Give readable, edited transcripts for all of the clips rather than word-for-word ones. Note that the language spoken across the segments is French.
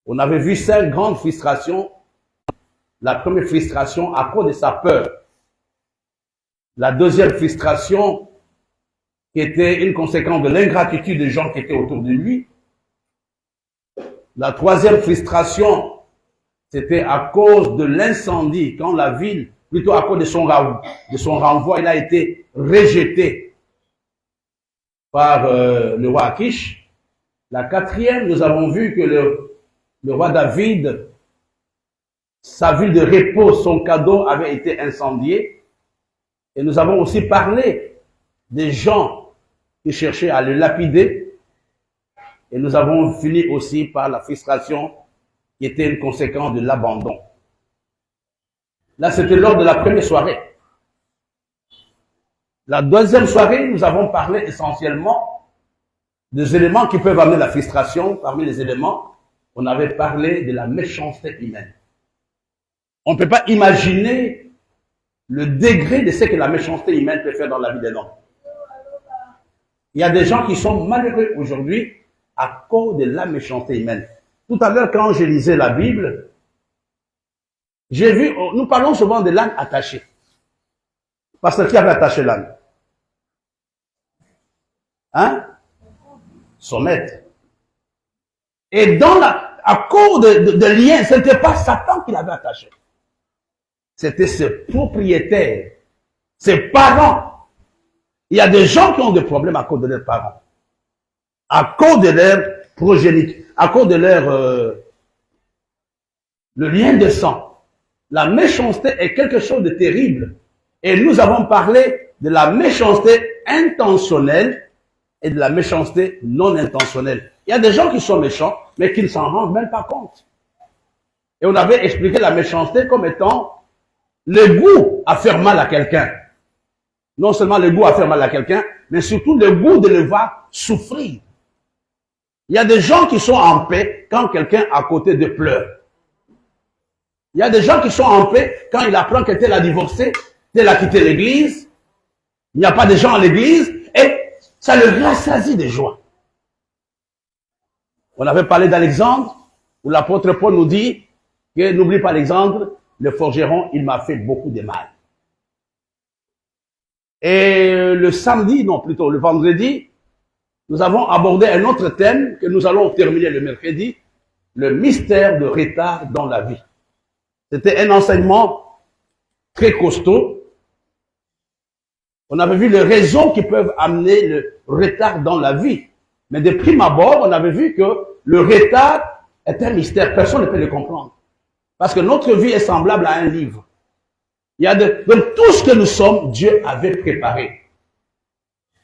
On avait vu 5 grandes frustrations. La première frustration à cause de sa peur. La deuxième frustration qui était une conséquence de l'ingratitude des gens qui étaient autour de lui. La troisième frustration, c'était à cause de l'incendie, quand la ville, plutôt à cause de son renvoi, il a été rejeté par le roi Akish. La quatrième, nous avons vu que le roi David, sa ville de repos, son cadeau avait été incendié. Et nous avons aussi parlé des gens qui cherchaient à le lapider. Et nous avons fini aussi par la frustration qui était une conséquence de l'abandon. Là, c'était lors de la première soirée. La deuxième soirée, nous avons parlé essentiellement des éléments qui peuvent amener la frustration. Parmi les éléments, on avait parlé de la méchanceté humaine. On ne peut pas imaginer le degré de ce que la méchanceté humaine peut faire dans la vie des hommes. Il y a des gens qui sont malheureux aujourd'hui à cause de la méchanceté humaine. Tout à l'heure, quand je lisais la Bible, j'ai vu, nous parlons souvent de l'âne attaché. Parce que qui avait attaché l'âne? Hein? Son maître. Et à cause de liens, ce n'était pas Satan qui l'avait attaché. C'était ses propriétaires, ses parents. Il y a des gens qui ont des problèmes à cause de leurs parents, à cause de leur progéniture, à cause de le lien de sang. La méchanceté est quelque chose de terrible. Et nous avons parlé de la méchanceté intentionnelle et de la méchanceté non intentionnelle. Il y a des gens qui sont méchants, mais qui ne s'en rendent même pas compte. Et on avait expliqué la méchanceté comme étant le goût à faire mal à quelqu'un. Non seulement le goût à faire mal à quelqu'un, mais surtout le goût de le voir souffrir. Il y a des gens qui sont en paix quand quelqu'un à côté de pleure. Il y a des gens qui sont en paix quand il apprend que tel a divorcé, tel a quitté l'église. Il n'y a pas de gens à l'église et ça le rassasie de joie. On avait parlé d'Alexandre, où l'apôtre Paul nous dit que n'oublie pas Alexandre, le forgeron, il m'a fait beaucoup de mal. Et le samedi, non plutôt le vendredi, nous avons abordé un autre thème que nous allons terminer le mercredi, le mystère de retard dans la vie. C'était un enseignement très costaud. On avait vu les raisons qui peuvent amener le retard dans la vie. Mais de prime abord, on avait vu que le retard est un mystère. Personne ne peut le comprendre. Parce que notre vie est semblable à un livre. Donc tout ce que nous sommes, Dieu avait préparé.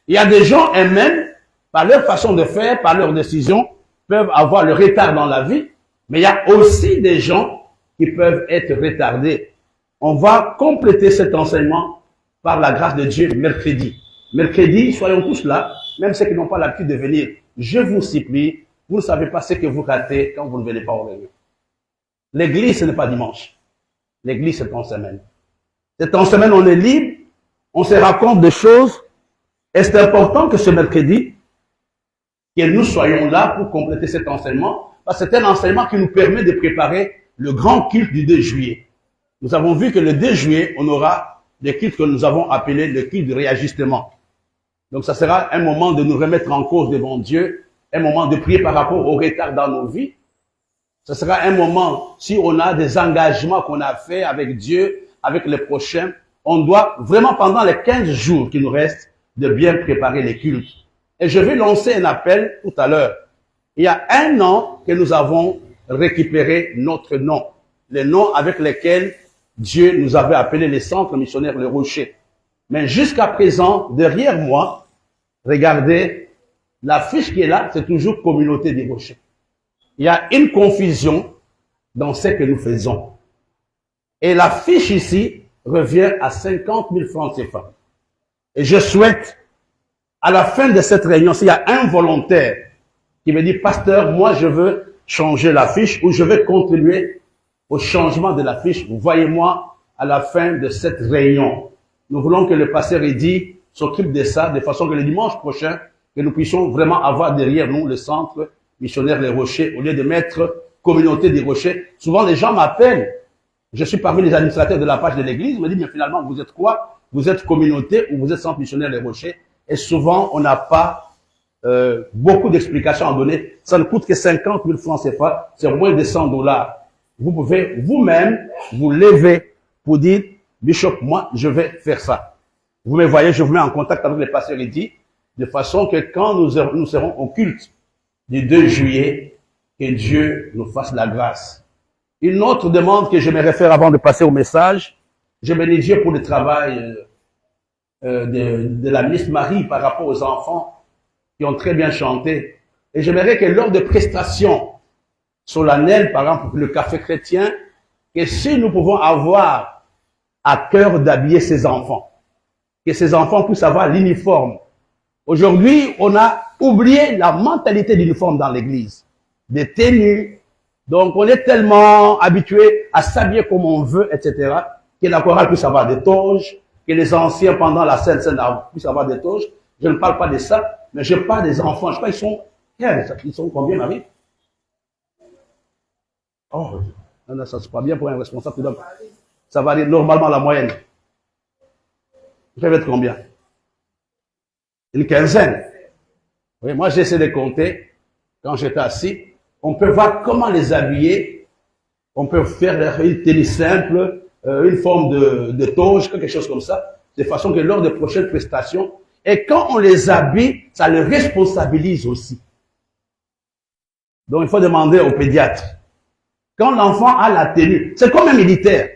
Il y a des gens eux-mêmes, par leur façon de faire, par leurs décisions, peuvent avoir le retard dans la vie. Mais il y a aussi des gens qui peuvent être retardés. On va compléter cet enseignement par la grâce de Dieu mercredi. Mercredi, soyons tous là, même ceux qui n'ont pas l'habitude de venir. Je vous supplie, vous ne savez pas ce que vous ratez quand vous ne venez pas au réunion. L'église, ce n'est pas dimanche. L'église, c'est en semaine. C'est en semaine, on est libre, on se raconte des choses. Et c'est important que ce mercredi, que nous soyons là pour compléter cet enseignement, parce que c'est un enseignement qui nous permet de préparer le grand culte du 2 juillet. Nous avons vu que le 2 juillet, on aura le culte que nous avons appelé le culte de réajustement. Donc ça sera un moment de nous remettre en cause devant Dieu, un moment de prier par rapport au retard dans nos vies. Ce sera un moment, si on a des engagements qu'on a faits avec Dieu, avec les prochains, on doit vraiment pendant les 15 jours qui nous restent, de bien préparer les cultes. Et je vais lancer un appel tout à l'heure. Il y a 1 an que nous avons récupéré notre nom, les noms avec lesquels Dieu nous avait appelé les centres missionnaires Le Rocher. Mais jusqu'à présent, derrière moi, regardez, la fiche qui est là, c'est toujours Communauté des Rochers. Il y a une confusion dans ce que nous faisons. Et la fiche ici revient à 50 000 francs CFA. Et je souhaite, à la fin de cette réunion, s'il y a un volontaire qui me dit, pasteur, moi je veux changer la fiche ou je veux contribuer au changement de la fiche, voyez-moi à la fin de cette réunion. Nous voulons que le pasteur Eddy s'occupe de ça, de façon que le dimanche prochain, que nous puissions vraiment avoir derrière nous le centre missionnaire Les Rochers, au lieu de mettre communauté des rochers. Souvent, les gens m'appellent. Je suis parmi les administrateurs de la page de l'église. Ils me disent, mais finalement, vous êtes quoi? Vous êtes communauté ou vous êtes centre missionnaire des rochers? Et souvent, on n'a pas beaucoup d'explications à donner. Ça ne coûte que 50 000 francs CFA. C'est moins de 100 $. Vous pouvez vous-même vous lever pour dire, Bishop, moi, je vais faire ça. Vous me voyez, je vous mets en contact avec les pasteurs ici, de façon que quand nous serons au culte du 2 juillet, que Dieu nous fasse la grâce. Une autre demande que je me réfère avant de passer au message, je bénis Dieu pour le travail de la ministre Marie par rapport aux enfants qui ont très bien chanté. Et j'aimerais que lors de prestations solennelles, par exemple le café chrétien, que si nous pouvons avoir à cœur d'habiller ces enfants, que ces enfants puissent avoir l'uniforme. Aujourd'hui, on a oublié la mentalité d'uniforme dans l'église, des tenues. Donc, on est tellement habitué à s'habiller comme on veut, etc., que la chorale puisse avoir des toges, que les anciens, pendant la Sainte Seine, puissent avoir des toges. Je ne parle pas de ça, mais je parle des enfants. Je crois qu'ils sont 15. Ils sont combien, Marie? Oh, non, ça se passe bien pour un responsable. Ça va aller normalement à la moyenne. Vous savez être combien? Une quinzaine. Oui, moi, j'essaie de compter. Quand j'étais assis, on peut voir comment les habiller. On peut faire une tenue simple, une forme de toge, quelque chose comme ça, de façon que lors des prochaines prestations, et quand on les habille, ça les responsabilise aussi. Donc, il faut demander au pédiatre. Quand l'enfant a la tenue, c'est comme un militaire.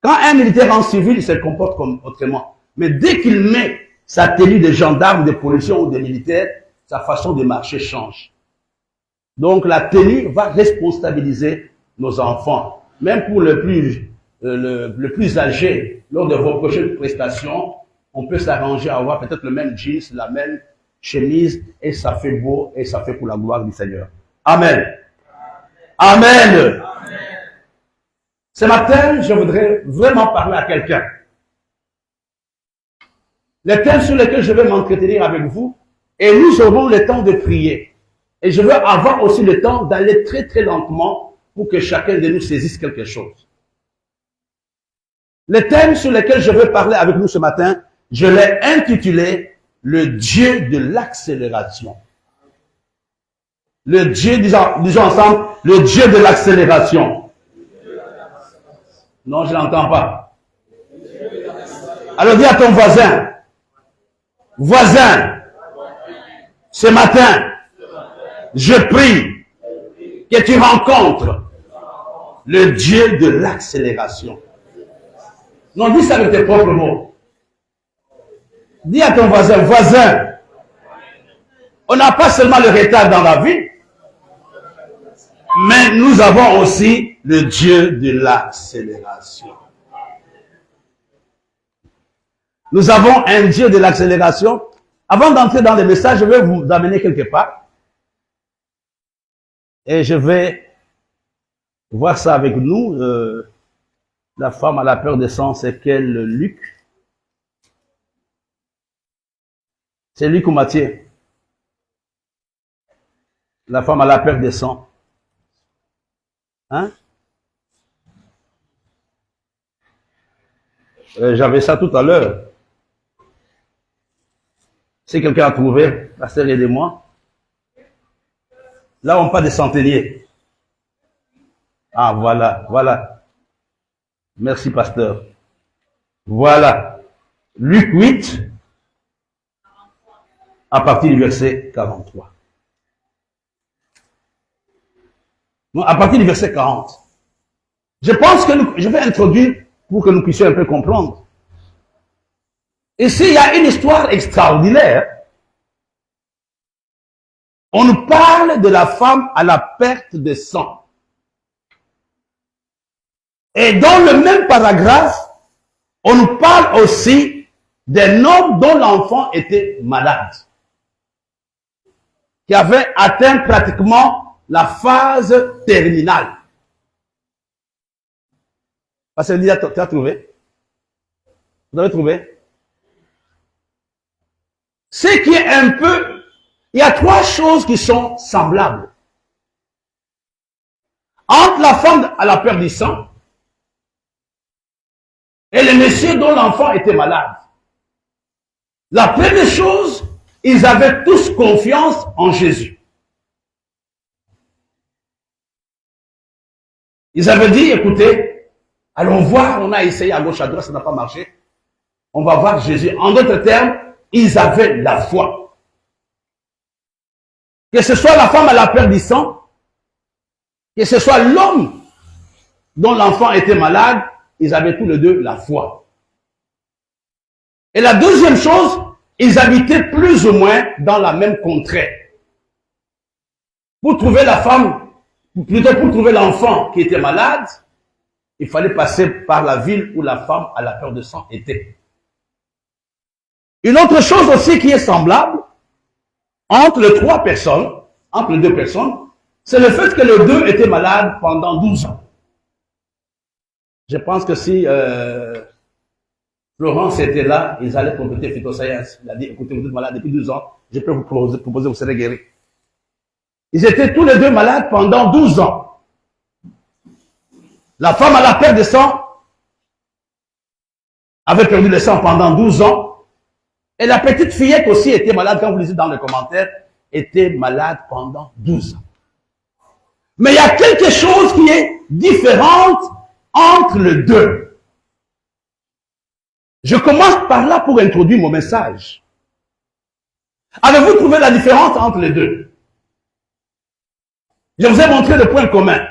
Quand un militaire en civil, il se comporte comme autrement. Mais dès qu'il met sa tenue de gendarme, de policier ou de militaire, sa façon de marcher change. Donc, la tenue va responsabiliser nos enfants. Même pour le plus âgé, lors de vos prochaines prestations, on peut s'arranger à avoir peut-être le même jeans, la même chemise, et ça fait beau, et ça fait pour la gloire du Seigneur. Amen. Amen. Amen. Ce matin, je voudrais vraiment parler à quelqu'un. Les thèmes sur lesquels je vais m'entretenir avec vous, et nous aurons le temps de prier. Et je veux avoir aussi le temps d'aller très très lentement pour que chacun de nous saisisse quelque chose. Les thèmes sur lesquels je veux parler avec nous ce matin, je l'ai intitulé « Le Dieu de l'accélération ». Le Dieu, disons ensemble, le Dieu de l'accélération. Non, je n'entends pas. Alors dis à ton voisin, ce matin, je prie que tu rencontres le Dieu de l'accélération. Non, dis ça avec tes propres mots. Dis à ton voisin, on n'a pas seulement le retard dans la vie, mais nous avons aussi le Dieu de l'accélération. Nous avons un Dieu de l'accélération. Avant d'entrer dans les messages, je vais vous amener quelque part. Et je vais voir ça avec nous. La femme à la peur des sangs, c'est quel Luc? C'est Luc ou Matthieu? La femme à la peur des sangs. Hein? J'avais ça tout à l'heure. Si quelqu'un a trouvé, pasteur, aidez-moi. Là, on parle des centeniers. Ah, voilà. Merci, pasteur. Voilà. Luc 8, à partir du verset 43. Non, à partir du verset 40. Je pense que je vais introduire pour que nous puissions un peu comprendre. Ici, il y a une histoire extraordinaire. On nous parle de la femme à la perte de sang. Et dans le même paragraphe, on nous parle aussi d'un homme dont l'enfant était malade, qui avait atteint pratiquement la phase terminale. Parce que tu as trouvé? Vous avez trouvé? Ce qui est un peu, il y a trois choses qui sont semblables. entre la femme à la perte du sang et le monsieur dont l'enfant était malade. La première chose, ils avaient tous confiance en Jésus. Ils avaient dit, écoutez, allons voir, on a essayé à gauche, à droite, ça n'a pas marché. On va voir Jésus. En d'autres termes, ils avaient la foi. Que ce soit la femme à la perte du sang, que ce soit l'homme dont l'enfant était malade, ils avaient tous les deux la foi. Et la deuxième chose, ils habitaient plus ou moins dans la même contrée. Pour trouver la femme, plutôt pour trouver l'enfant qui était malade, il fallait passer par la ville où la femme à la perte de sang était. Une autre chose aussi qui est semblable entre les trois personnes, entre les deux personnes, c'est le fait que les deux étaient malades pendant 12 ans. Je pense que si Florence était là, ils allaient compléter phytoscience. Il a dit, écoutez, vous êtes malade depuis 12 ans, je peux vous proposer, vous serez guéri. Ils étaient tous les deux malades pendant 12 ans. La femme à la perte de sang avait perdu le sang pendant 12 ans. Et la petite fillette aussi était malade, quand vous lisez dans les commentaires, était malade pendant 12 ans. Mais il y a quelque chose qui est différent entre les deux. Je commence par là pour introduire mon message. Avez-vous trouvé la différence entre les deux? Je vous ai montré le point commun.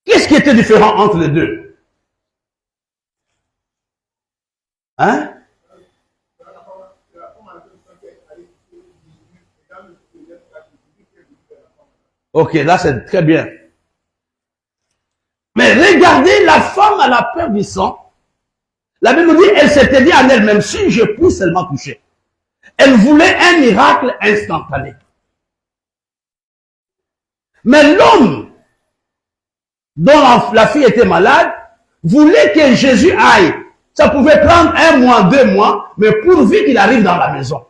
Qu'est-ce qui était différent entre les deux? Hein? Ok, là c'est très bien. Mais regardez la femme à la perte du sang. La Bible nous dit, elle s'était dit en elle-même, si je puis seulement toucher. Elle voulait un miracle instantané. Mais l'homme dont la fille était malade voulait que Jésus aille. Ça pouvait prendre 1 mois, 2 mois, mais pourvu qu'il arrive dans la maison.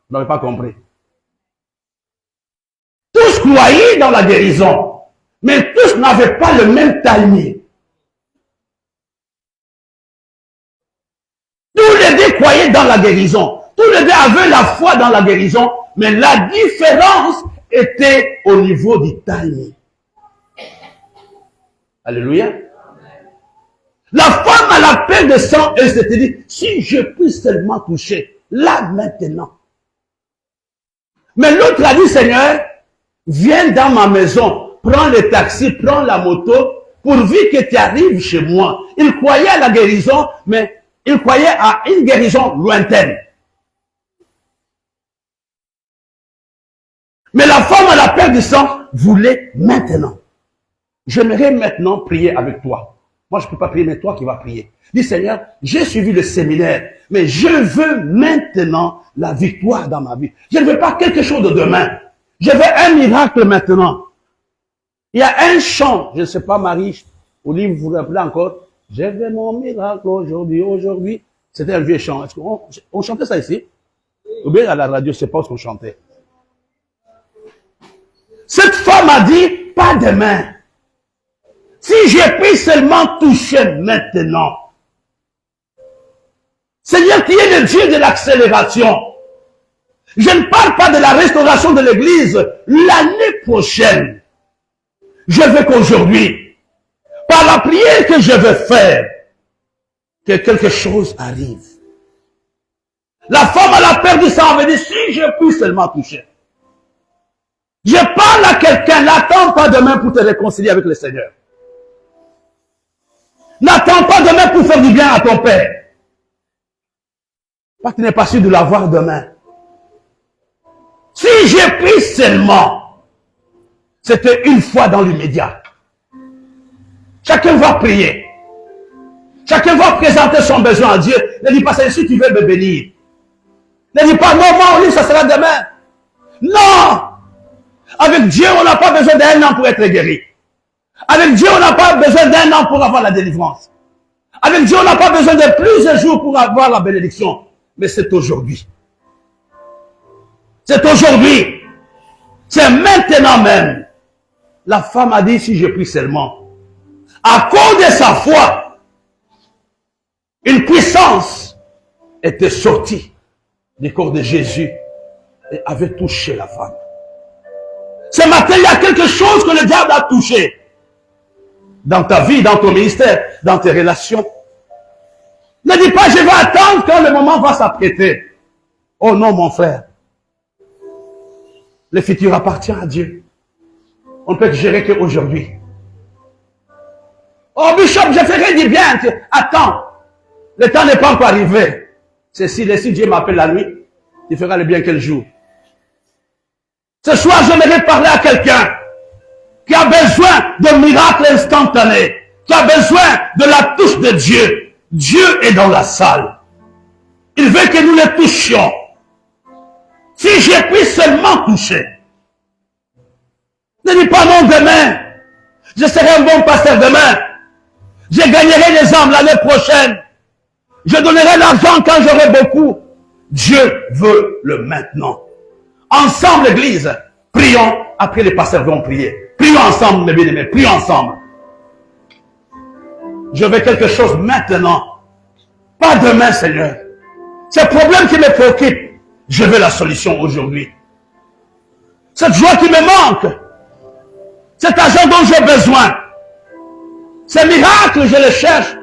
Vous n'avez pas compris. Tous croyaient dans la guérison, mais tous n'avaient pas le même timing. Tous les deux croyaient dans la guérison. Tous les deux avaient la foi dans la guérison, mais la différence était au niveau du timing. Alléluia. La femme à la perte de sang, elle s'était dit, si je puis seulement toucher, là maintenant. Mais l'autre a dit, Seigneur, viens dans ma maison, prends le taxi, prends la moto, pourvu que tu arrives chez moi. Il croyait à la guérison, mais il croyait à une guérison lointaine. Mais la femme à la perte du sang voulait maintenant. J'aimerais maintenant prier avec toi. Moi, je ne peux pas prier, mais toi qui vas prier. Dis, Seigneur, j'ai suivi le séminaire, mais je veux maintenant la victoire dans ma vie. Je ne veux pas quelque chose de demain. Je veux un miracle maintenant. Il y a un chant, je ne sais pas, Marie, Olive, vous vous rappelez encore, je veux mon miracle aujourd'hui, aujourd'hui. C'était un vieux chant. Est-ce qu'on chantait ça ici? Ou bien à la radio, je ne sais pas ce qu'on chantait. Cette femme a dit, pas demain. Si je puis seulement toucher maintenant. Seigneur, qui est le Dieu de l'accélération. Je ne parle pas de la restauration de l'église l'année prochaine. Je veux qu'aujourd'hui, par la prière que je veux faire, que quelque chose arrive. La femme à la perte du sang avait dit, si je puis seulement toucher. Je parle à quelqu'un, n'attends pas demain pour te réconcilier avec le Seigneur. N'attends pas demain pour faire du bien à ton père. Parce que tu n'es pas sûr de l'avoir demain. Si j'ai pris seulement, c'était une fois dans l'immédiat. Chacun va prier. Chacun va présenter son besoin à Dieu. Ne dis pas, si tu veux me bénir. Ne dis pas, non, moi, ça sera demain. Non! Avec Dieu, on n'a pas besoin d'un an pour être guéri. Avec Dieu, on n'a pas besoin d'un an pour avoir la délivrance. Avec Dieu, on n'a pas besoin de plusieurs jours pour avoir la bénédiction. Mais c'est aujourd'hui. C'est aujourd'hui. C'est maintenant même. La femme a dit, si je prie seulement, à cause de sa foi, une puissance était sortie du corps de Jésus et avait touché la femme. Ce matin, il y a quelque chose que le diable a touché dans ta vie, dans ton ministère, dans tes relations. Ne dis pas, je vais attendre quand le moment va s'apprêter. Oh non, mon frère. Le futur appartient à Dieu. On ne peut gérer qu'aujourd'hui. Oh, Bishop, je ferai du bien. Attends. Le temps n'est pas encore arrivé. C'est si Dieu m'appelle la nuit, il fera le bien quel jour. Ce soir, j'aimerais parler à quelqu'un qui a besoin de miracles instantanés, qui a besoin de la touche de Dieu. Dieu est dans la salle. Il veut que nous le touchions. Si je puis seulement toucher. Ne dis pas non demain. Je serai un bon pasteur demain. Je gagnerai des âmes l'année prochaine. Je donnerai l'argent quand j'aurai beaucoup. Dieu veut le maintenant. Ensemble, l'église, prions. Après, les pasteurs vont prier. Prions ensemble, mes bien-aimés. Prions ensemble. Je veux quelque chose maintenant. Pas demain, Seigneur. C'est le problème qui me préoccupe. Je veux la solution aujourd'hui. Cette joie qui me manque. Cet argent dont j'ai besoin. Ces miracles, je les cherche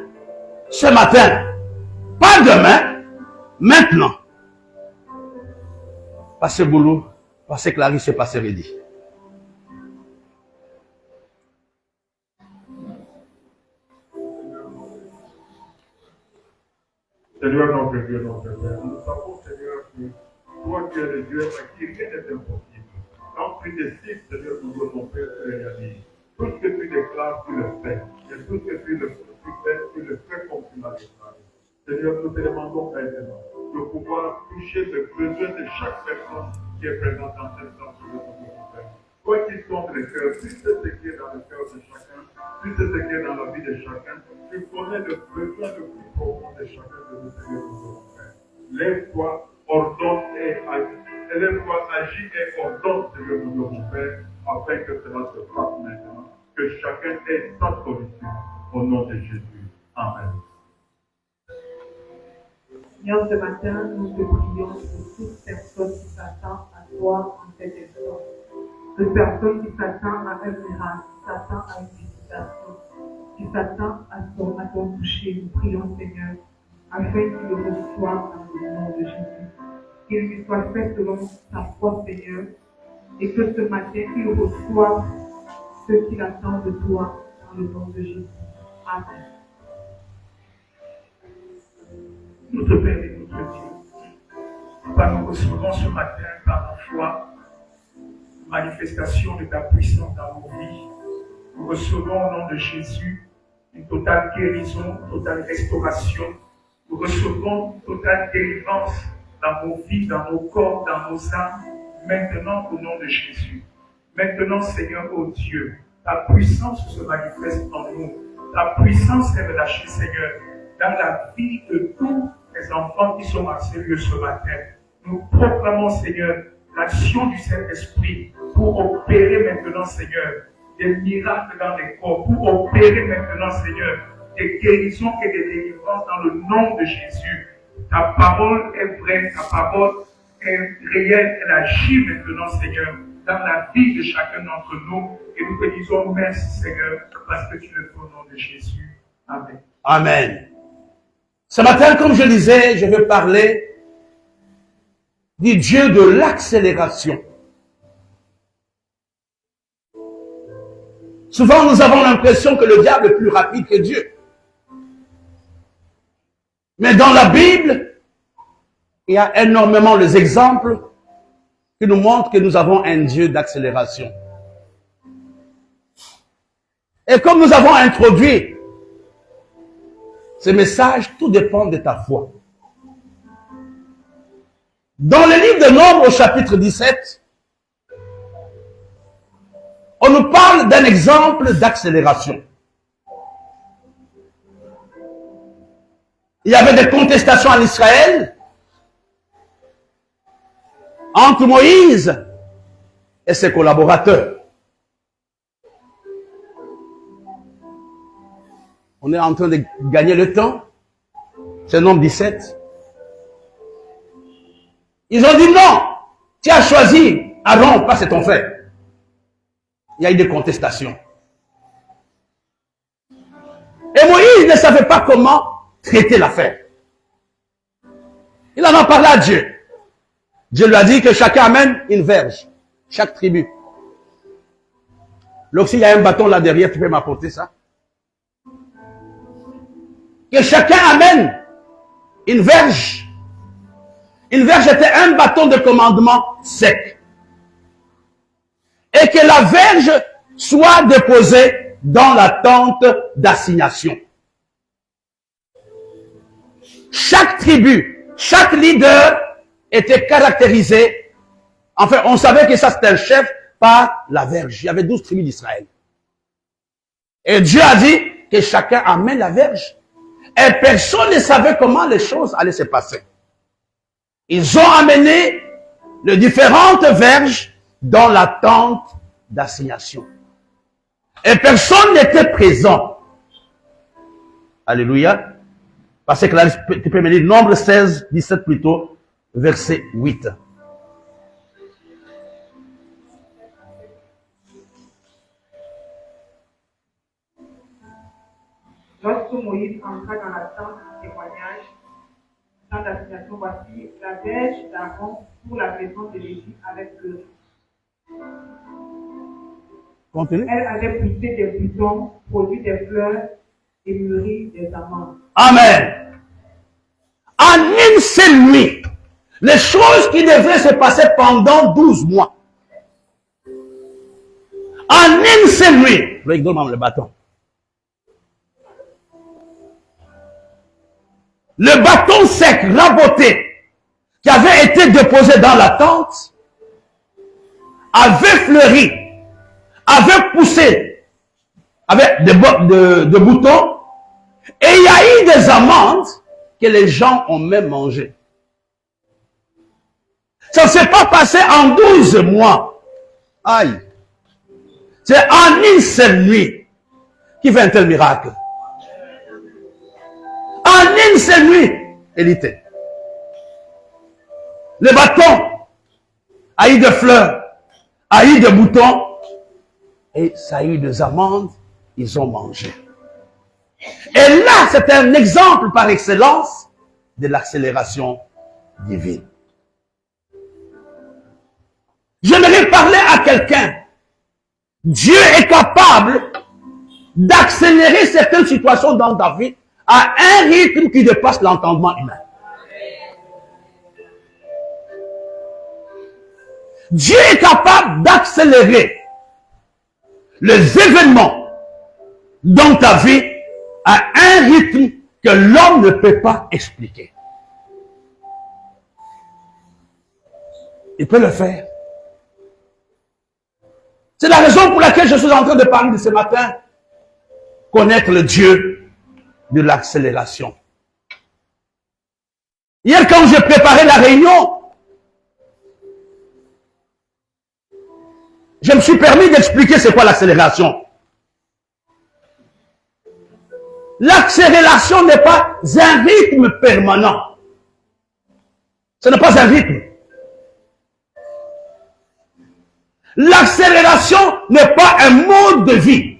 ce matin. Pas demain, maintenant. Passez Boulou, passez Clarisse et passez Reddy. Seigneur notre Dieu, notre Père, nous savons, Seigneur, que toi tu es le Dieu à qui rien n'est impossible. Quand tu décides, Seigneur, nous mon Père, tu le réalises. Tout ce que tu déclares, tu le fais. Et tout ce que tu le fais comme tu l'as déclaré. Seigneur, nous te demandons maintenant de pouvoir toucher le besoin de chaque personne qui est présente dans cette salle de notre Père. Toi qui sondes le cœur, tu sais ce qui est dans le cœur de chacun, tu sais ce qui est dans la vie de chacun, tu connais le besoin le plus profond de chacun de nous, Seigneur, notre Père. Lève-toi, ordonne et agis. Lève-toi, agis et ordonne, Seigneur, notre Père, afin que cela se fasse maintenant, que chacun ait sa solution. Au nom de Jésus. Amen. Seigneur, ce matin, nous te prions pour toute personne qui s'attend à toi en cet instant. Toute personne qui s'attend à un miracle, qui s'attend à une visitation, qui s'attend à ton toucher. Nous prions, Seigneur, afin qu'il le reçoive dans le nom de Jésus. Qu'il lui soit fait selon sa foi, Seigneur, et que ce matin, il reçoive ce qu'il attend de toi dans le nom de Jésus. Amen. Notre Père et notre Dieu, nous recevons ce matin par la foi manifestation de ta puissance dans nos vies. Nous recevons au nom de Jésus une totale guérison, une totale restauration. Nous recevons une totale délivrance dans nos vies, dans nos corps, dans nos âmes, maintenant au nom de Jésus. Maintenant, Seigneur, ô Dieu, ta puissance se manifeste en nous. Ta puissance est relâchée, Seigneur, dans la vie de tous les enfants qui sont en sérieux ce matin. Nous proclamons, Seigneur, l'action du Saint-Esprit pour opérer maintenant, Seigneur, des miracles dans les corps, pour opérer maintenant, Seigneur, des guérisons et des délivrances dans le nom de Jésus. Ta parole est vraie, ta parole est réelle, elle agit maintenant, Seigneur, dans la vie de chacun d'entre nous. Et nous te disons merci, Seigneur, parce que tu le fais au nom de Jésus. Amen. Amen. Ce matin, comme je disais, je vais parler du Dieu de l'accélération. Souvent, nous avons l'impression que le diable est plus rapide que Dieu. Mais dans la Bible, il y a énormément d'exemples qui nous montrent que nous avons un Dieu d'accélération. Et comme nous avons introduit ce message, tout dépend de ta foi. Dans le livre de Nombres, au chapitre 17, on nous parle d'un exemple d'accélération. Il y avait des contestations en Israël entre Moïse et ses collaborateurs. On est en train de gagner le temps. C'est nombre 17. Ils ont dit non, tu as choisi Aaron, pas c'est ton frère. Il y a eu des contestations. Et Moïse ne savait pas comment traiter l'affaire. Il en a parlé à Dieu. Dieu lui a dit que chacun amène une verge. Chaque tribu. Lorsqu'il y a un bâton là derrière, tu peux m'apporter ça? Que chacun amène une verge. Une verge était un bâton de commandement sec. Et que la verge soit déposée dans la tente d'assignation. Chaque tribu, chaque leader était caractérisé. Enfin, on savait que ça c'était un chef par la verge. Il y avait 12 tribus d'Israël. Et Dieu a dit que chacun amène la verge. Et personne ne savait comment les choses allaient se passer. Ils ont amené les différentes verges dans la tente d'assignation. Et personne n'était présent. Alléluia. Parce que là, tu peux me lire Nombre 16, 17 plutôt, verset 8. Lorsque Moïse entra dans la tente du témoignage, tente d'assignation, voici la verge d'Aaron pour la maison de Lévi avec eux. Continue. Elle avait poussé des boutons, produit des fleurs et mûri des amandes. Amen. En une seule nuit, les choses qui devraient se passer pendant 12 mois. En une seule nuit. Donne-moi le bâton. Le bâton sec, raboté, qui avait été déposé dans la tente, avait fleuri, avait poussé, avec des boutons, et il y a eu des amandes que les gens ont même mangées. Ça ne s'est pas passé en 12 mois. Aïe. C'est en une seule nuit qui fait un tel miracle. En une seule nuit, elle était. Le bâton a eu des fleurs, a eu des boutons, et ça a eu des amandes, ils ont mangé. Et là, c'est un exemple par excellence de l'accélération divine. J'aimerais parler à quelqu'un. Dieu est capable d'accélérer certaines situations dans ta vie à un rythme qui dépasse l'entendement humain. Dieu est capable d'accélérer les événements dans ta vie à un rythme que l'homme ne peut pas expliquer. Il peut le faire. C'est la raison pour laquelle je suis en train de parler de ce matin. Connaître le Dieu de l'accélération. Hier, quand j'ai préparé la réunion, je me suis permis d'expliquer c'est quoi l'accélération. L'accélération n'est pas un rythme permanent. Ce n'est pas un rythme. L'accélération n'est pas un mode de vie.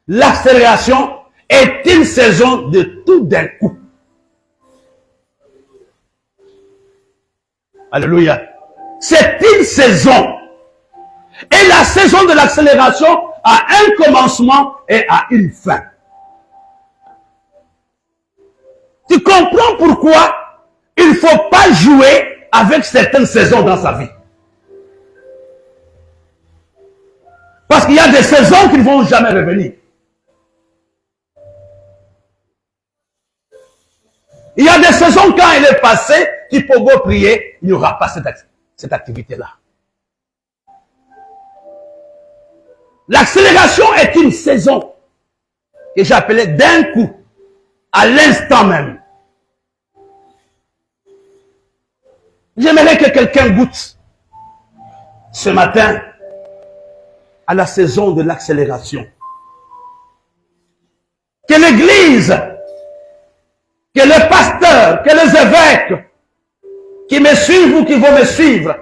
L'accélération est une saison de tout d'un coup. Alléluia. C'est une saison. Et la saison de l'accélération a un commencement et a une fin. Tu comprends pourquoi il ne faut pas jouer avec certaines saisons dans sa vie. Parce qu'il y a des saisons qui ne vont jamais revenir. Il y a des saisons quand elle est passée, tu peux go prier, il n'y aura pas cette activité-là. L'accélération est une saison que j'appelais d'un coup, à l'instant même. J'aimerais que quelqu'un goûte ce matin à la saison de l'accélération. Que l'Église, que le pasteur, que les évêques qui me suivent ou qui vont me suivre,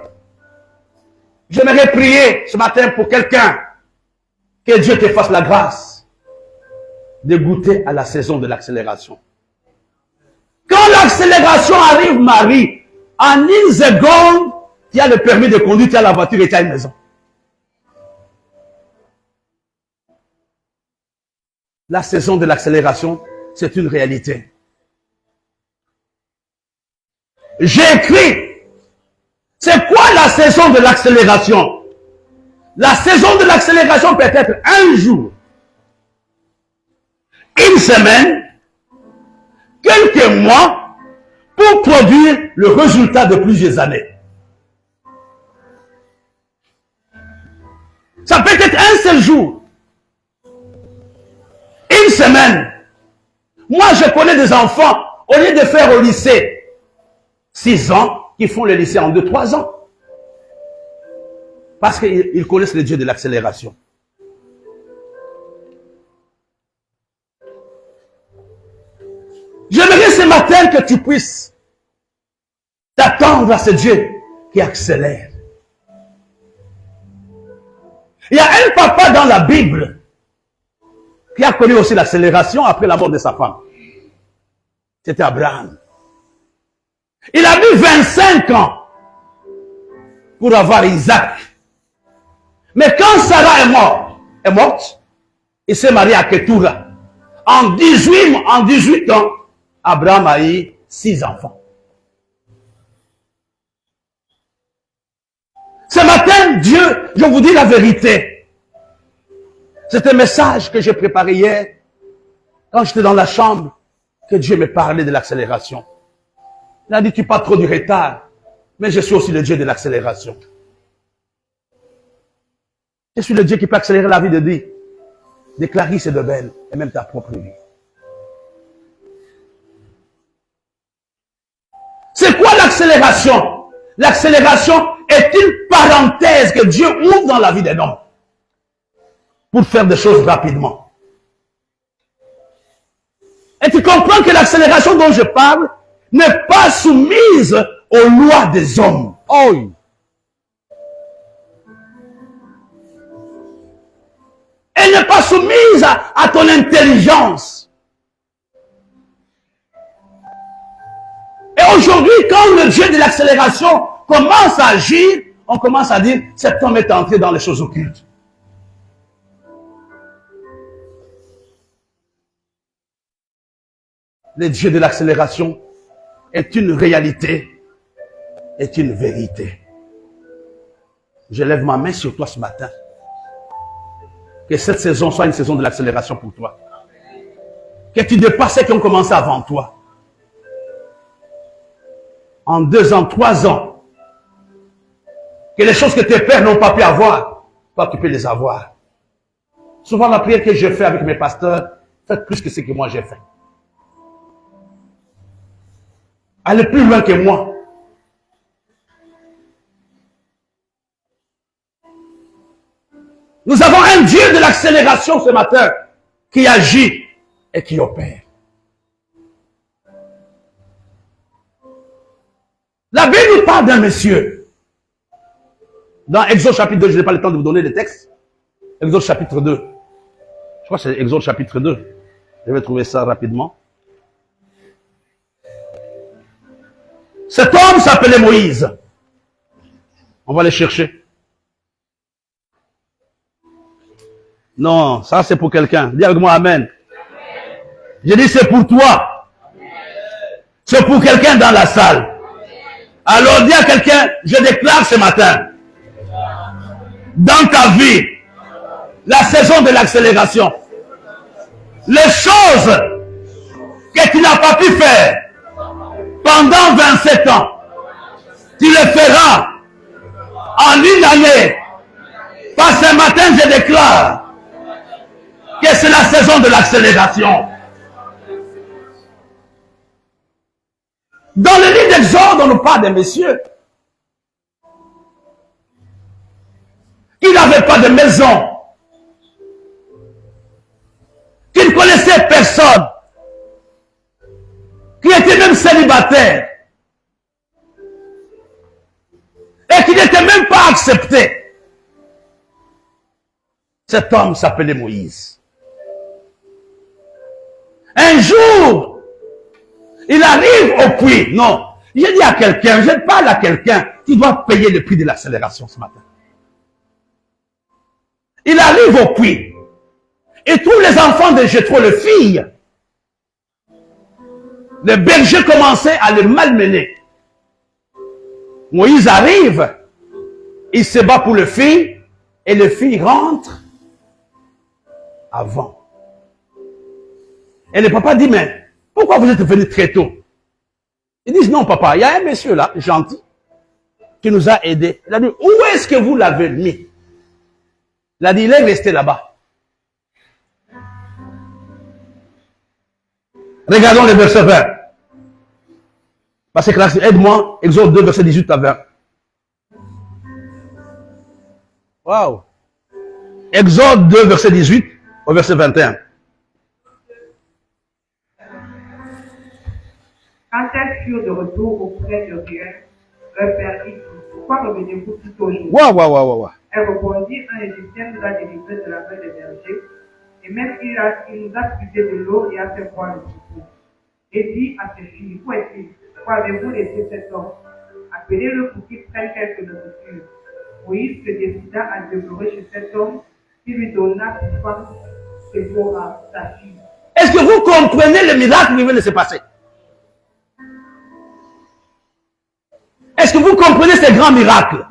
j'aimerais prier ce matin pour quelqu'un, que Dieu te fasse la grâce de goûter à la saison de l'accélération. Quand l'accélération arrive, Marie, en une seconde, tu as le permis de conduire, tu as la voiture et tu as une maison. La saison de l'accélération, c'est une réalité. J'ai écrit, c'est quoi la saison de l'accélération? La saison de l'accélération peut être un jour, une semaine, quelques mois, pour produire le résultat de plusieurs années. Ça peut être un seul jour, une semaine. Moi, je connais des enfants, au lieu de faire au lycée 6 ans, qui font le lycée en 2-3 ans. Parce qu'ils connaissent le Dieu de l'accélération. J'aimerais ce matin que tu puisses t'attendre à ce Dieu qui accélère. Il y a un papa dans la Bible qui a connu aussi l'accélération après la mort de sa femme. C'était Abraham. Il a mis 25 ans pour avoir Isaac. Mais quand Sarah est morte, il s'est marié à Ketura. En 18 ans, Abraham a eu 6 enfants. Ce matin, Dieu, je vous dis la vérité. C'est un message que j'ai préparé hier, quand j'étais dans la chambre, que Dieu me parlait de l'accélération. Il a dit, tu pas trop du retard, mais je suis aussi le Dieu de l'accélération. Je suis le Dieu qui peut accélérer la vie de Clarisse et de Belle, et même ta propre vie. C'est quoi l'accélération? L'accélération est une parenthèse que Dieu ouvre dans la vie d'un homme pour faire des choses rapidement. Et tu comprends que l'accélération dont je parle n'est pas soumise aux lois des hommes. Oh. Elle n'est pas soumise à ton intelligence. Et aujourd'hui, quand le Dieu de l'accélération commence à agir, on commence à dire, cet homme est entré dans les choses occultes. Le Dieu de l'accélération est une réalité, est une vérité. Je lève ma main sur toi ce matin. Que cette saison soit une saison de l'accélération pour toi. Que tu dépasses ceux qui ont commencé avant toi. En 2 ans, 3 ans. Que les choses que tes pères n'ont pas pu avoir, toi tu peux les avoir. Souvent la prière que je fais avec mes pasteurs, faites plus que ce que moi j'ai fait. Allez plus loin que moi. Nous avons un Dieu de l'accélération ce matin qui agit et qui opère. La Bible nous parle d'un monsieur. Dans Exode chapitre 2, je n'ai pas le temps de vous donner le texte. Exode chapitre 2. Je crois que c'est Exode chapitre 2. Je vais trouver ça rapidement. Cet homme s'appelait Moïse. On va le chercher. Non, ça c'est pour quelqu'un. Dis avec moi Amen. Je dis c'est pour toi. C'est pour quelqu'un dans la salle. Alors dis à quelqu'un, je déclare ce matin, dans ta vie, la saison de l'accélération, les choses que tu n'as pas pu faire pendant 27 ans, tu le feras en une année. Parce que ce matin, je déclare que c'est la saison de l'accélération. Dans le livre d'Exode, on nous parle des messieurs même pas de maison, qui ne connaissait personne, qui était même célibataire, et qui n'était même pas accepté. Cet homme s'appelait Moïse. Un jour, il arrive au puits. Non, j'ai dit à quelqu'un, je parle à quelqu'un qui doit payer le prix de l'accélération ce matin. Il arrive au puits. Et tous les enfants de Jéthro, les filles, les bergers commençaient à le malmener. Moïse arrive, il se bat pour les filles, et les filles rentrent avant. Et le papa dit, mais pourquoi vous êtes venu très tôt? Ils disent, non papa, il y a un monsieur là, gentil, qui nous a aidés. Il a dit, où est-ce que vous l'avez mis? Il a dit, il est resté là-bas. Regardons le verset 20. Parce que là, aide-moi, Exode 2, verset 18 à 20. Waouh. Exode 2, verset 18 au verset 21. Quand elles furent de retour auprès de Réel, leur père dit, pourquoi revenez-vous si tôt aujourd'hui? Waouh. Elle répondit, un Égyptien nous a délivrés de la main des bergers, et même il nous a puisé de l'eau et a fait boire le troupeau. Et dit à ses filles, où est-il? Pourquoi avez-vous laissé cet homme? Appelez-le pour qu'il prenne quelques nourritures. Moïse se décida à demeurer chez cet homme, qui lui donna pour femme Séphora, sa fille. Est-ce que vous comprenez le miracle qui vient de se passer? Est-ce que vous comprenez ces grands miracles?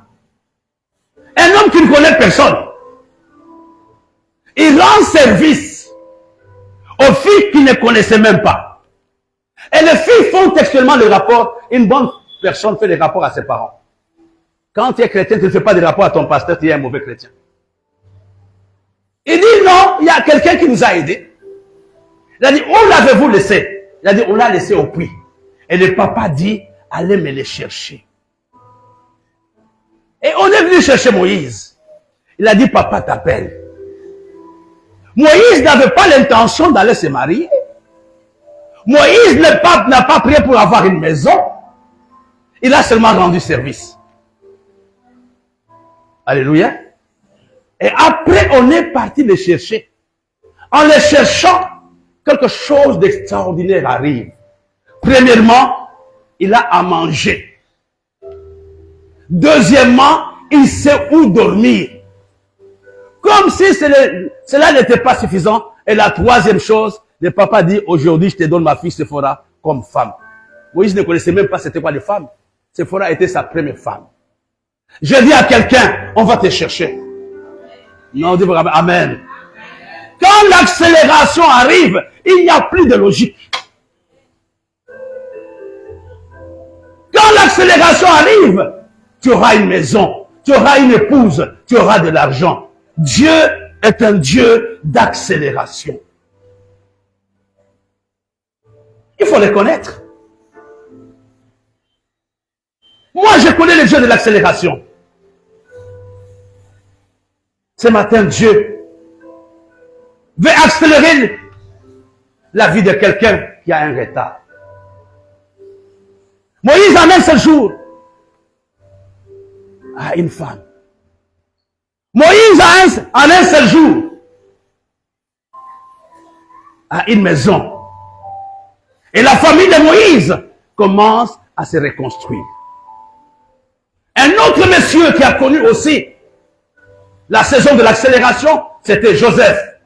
Un homme qui ne connaît personne, il rend service aux filles qui ne connaissaient même pas. Et les filles font textuellement le rapport. Une bonne personne fait des rapports à ses parents. Quand tu es chrétien, tu ne fais pas de rapport à ton pasteur, tu es un mauvais chrétien. Il dit non, il y a quelqu'un qui nous a aidés. Il a dit, où l'avez-vous laissé? Il a dit, on l'a laissé au puits. Et le papa dit, allez me les chercher. Et on est venu chercher Moïse. Il a dit, papa t'appelle. Moïse n'avait pas l'intention d'aller se marier. Moïse n'a pas prié pour avoir une maison. Il a seulement rendu service. Alléluia. Et après, on est parti les chercher. En les cherchant, quelque chose d'extraordinaire arrive. Premièrement, il a à manger. Deuxièmement, il sait où dormir. Comme si cela n'était pas suffisant. Et la troisième chose, le papa dit, aujourd'hui, je te donne ma fille Séphora comme femme. Moïse ne connaissait même pas c'était quoi les femmes. Séphora était sa première femme. Je dis à quelqu'un, on va te chercher. Non, on dit amen. Quand l'accélération arrive, il n'y a plus de logique. Quand l'accélération arrive, tu auras une maison, tu auras une épouse, tu auras de l'argent. Dieu est un Dieu d'accélération. Il faut les connaître. Moi, je connais le Dieu de l'accélération. Ce matin, Dieu veut accélérer la vie de quelqu'un qui a un retard. Moïse, en un seul jour, a une femme. Moïse, en un seul jour, a une maison. Et la famille de Moïse commence à se reconstruire. Un autre monsieur qui a connu aussi la saison de l'accélération, c'était Joseph.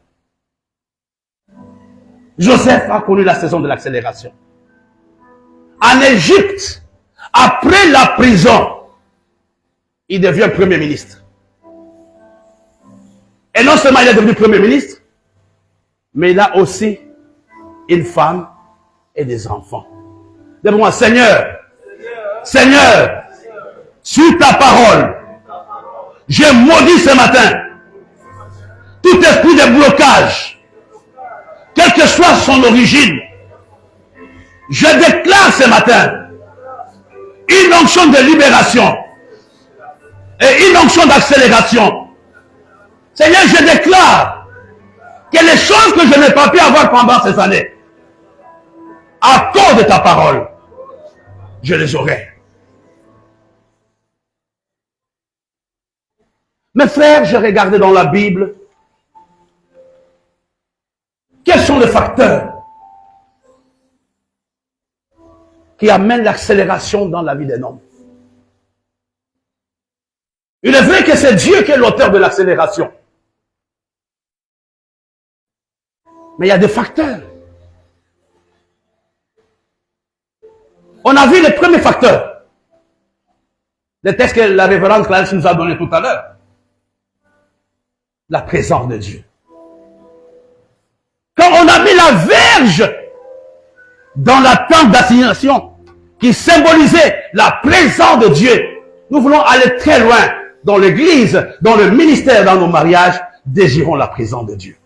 Joseph a connu la saison de l'accélération. En Égypte, après la prison, il devient premier ministre. Et non seulement il est devenu premier ministre, mais il a aussi une femme et des enfants. Dis-moi, Seigneur, sur ta parole, j'ai maudit ce matin tout esprit de blocage, quelle que soit son origine. Je déclare ce matin une onction de libération et une onction d'accélération Seigneur, je déclare que les choses que je n'ai pas pu avoir pendant ces années, à cause de ta parole, je les aurai. Mes frères, j'ai regardé dans la Bible, quels sont les facteurs qui amènent l'accélération dans la vie d'un homme? Il est vrai que c'est Dieu qui est l'auteur de l'accélération. Mais il y a des facteurs. On a vu les premiers facteurs. Le texte que la révérende Clarisse nous a donné tout à l'heure. La présence de Dieu. Quand on a mis la verge dans la tente d'assignation qui symbolisait la présence de Dieu, nous voulons aller très loin dans l'église, dans le ministère, dans nos mariages, désirons la présence de Dieu.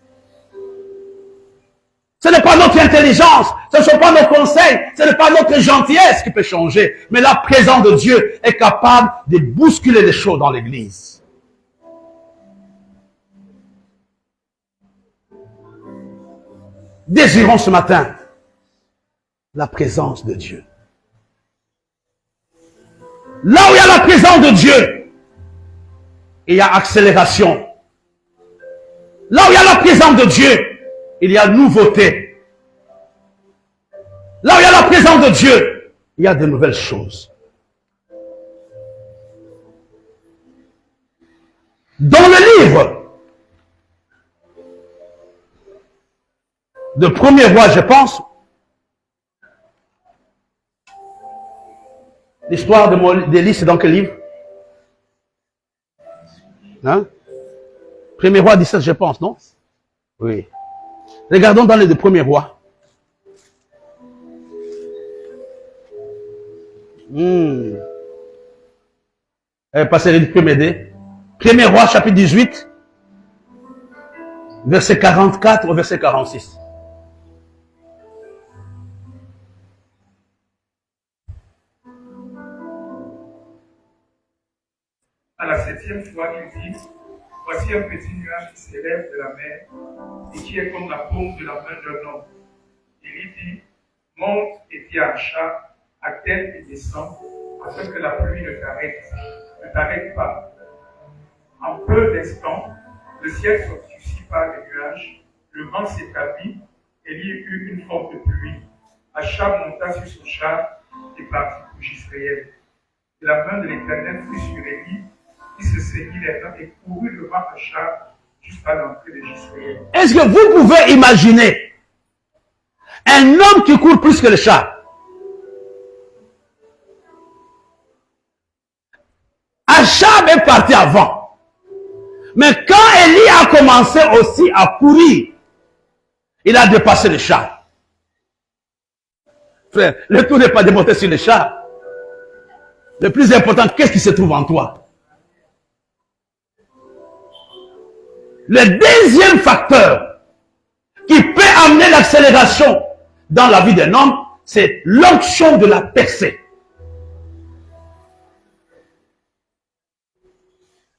Ce n'est pas notre intelligence, ce ne sont pas nos conseils, ce n'est pas notre gentillesse qui peut changer, mais la présence de Dieu est capable de bousculer les choses dans l'église. Désirons ce matin la présence de Dieu. Là où il y a la présence de Dieu, il y a accélération. Là où il y a la présence de Dieu, il y a nouveauté. Là où il y a la présence de Dieu, il y a de nouvelles choses. Dans le livre de Premier Roi, je pense, l'histoire d'Élie, c'est dans quel livre? Hein? Premier Roi 17, je pense, non? Oui. Regardons dans les deux Premiers Rois. Pasteur, il peut m'aider. Premier Roi, chapitre 18, verset 44 au verset 46. À la 7e fois, il dit, voici un petit nuage qui s'élève de la mer et qui est comme la paume de la main d'un homme. Il lui dit, monte et dis à Achab, attelle et descends, afin que la pluie ne t'arrête pas. En peu d'instants, le ciel s'obscurcit par les nuages, le vent s'établit et il y eut une forte pluie. Achab monta sur son char et partit pour Jisraël. Et la main de l'Éternel fut sur Élie, qui se saignit les mains et courut devant Achab jusqu'à l'entrée de Jisraël. Est-ce que vous pouvez imaginer un homme qui court plus que le chat? Achab est parti avant. Mais quand Élie a commencé aussi à courir, il a dépassé le chat. Frère, le tout n'est pas de monter sur le chat. Le plus important, qu'est-ce qui se trouve en toi? Le deuxième facteur qui peut amener l'accélération dans la vie d'un homme, c'est l'onction de la percée.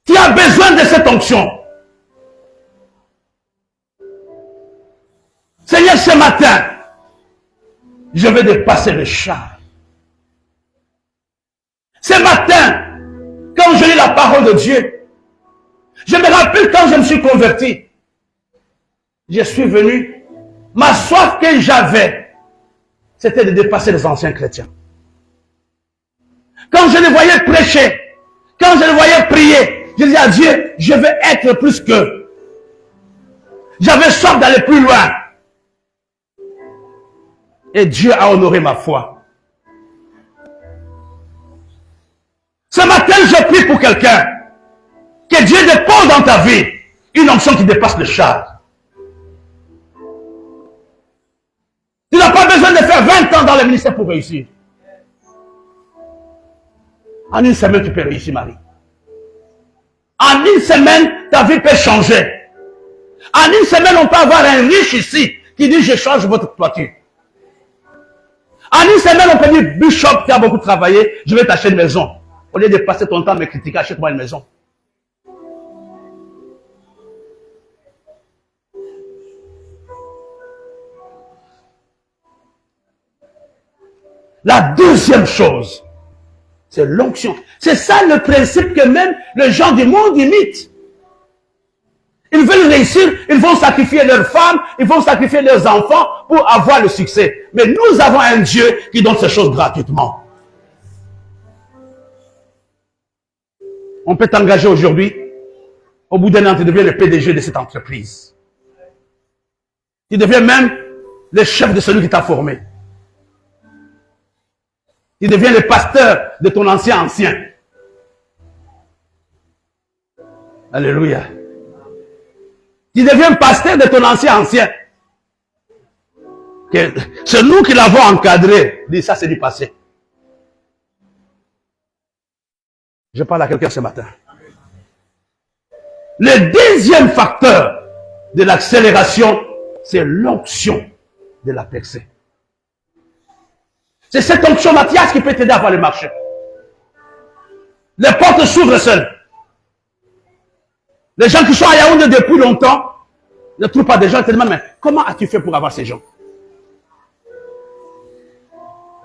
Tu as besoin de cette onction. Seigneur, ce matin, je vais dépasser le char. Ce matin, quand je lis la parole de Dieu, je me rappelle quand je me suis converti, je suis venu, ma soif que j'avais, c'était de dépasser les anciens chrétiens. Quand je les voyais prêcher, quand je les voyais prier, je disais à Dieu, je veux être plus qu'eux. J'avais soif d'aller plus loin. Et Dieu a honoré ma foi. Ce matin, je prie pour quelqu'un. Que Dieu dépose dans ta vie une onction qui dépasse le char. Tu n'as pas besoin de faire 20 ans dans le ministère pour réussir. En une semaine, tu peux réussir, Marie. En une semaine, ta vie peut changer. En une semaine, on peut avoir un riche ici qui dit, je change votre toiture. En une semaine, on peut dire, Bishop, tu as beaucoup travaillé, je vais t'acheter une maison. Au lieu de passer ton temps à me critiquer, achète-moi une maison. La deuxième chose, c'est l'onction. C'est ça le principe que même les gens du monde imitent. Ils veulent réussir, ils vont sacrifier leurs femmes, ils vont sacrifier leurs enfants pour avoir le succès. Mais nous avons un Dieu qui donne ces choses gratuitement. On peut t'engager aujourd'hui, au bout d'un an, tu deviens le PDG de cette entreprise. Tu deviens même le chef de celui qui t'a formé. Tu deviens le pasteur de ton ancien. Alléluia. Tu deviens pasteur de ton ancien. C'est nous qui l'avons encadré. Dis ça, c'est du passé. Je parle à quelqu'un ce matin. Le deuxième facteur de l'accélération, c'est l'onction de la percée. C'est cette onction, Mathias, qui peut t'aider à avoir le marché. Les portes s'ouvrent seules. Les gens qui sont à Yaoundé depuis longtemps ne trouvent pas des gens, ils te demandent, mais comment as-tu fait pour avoir ces gens?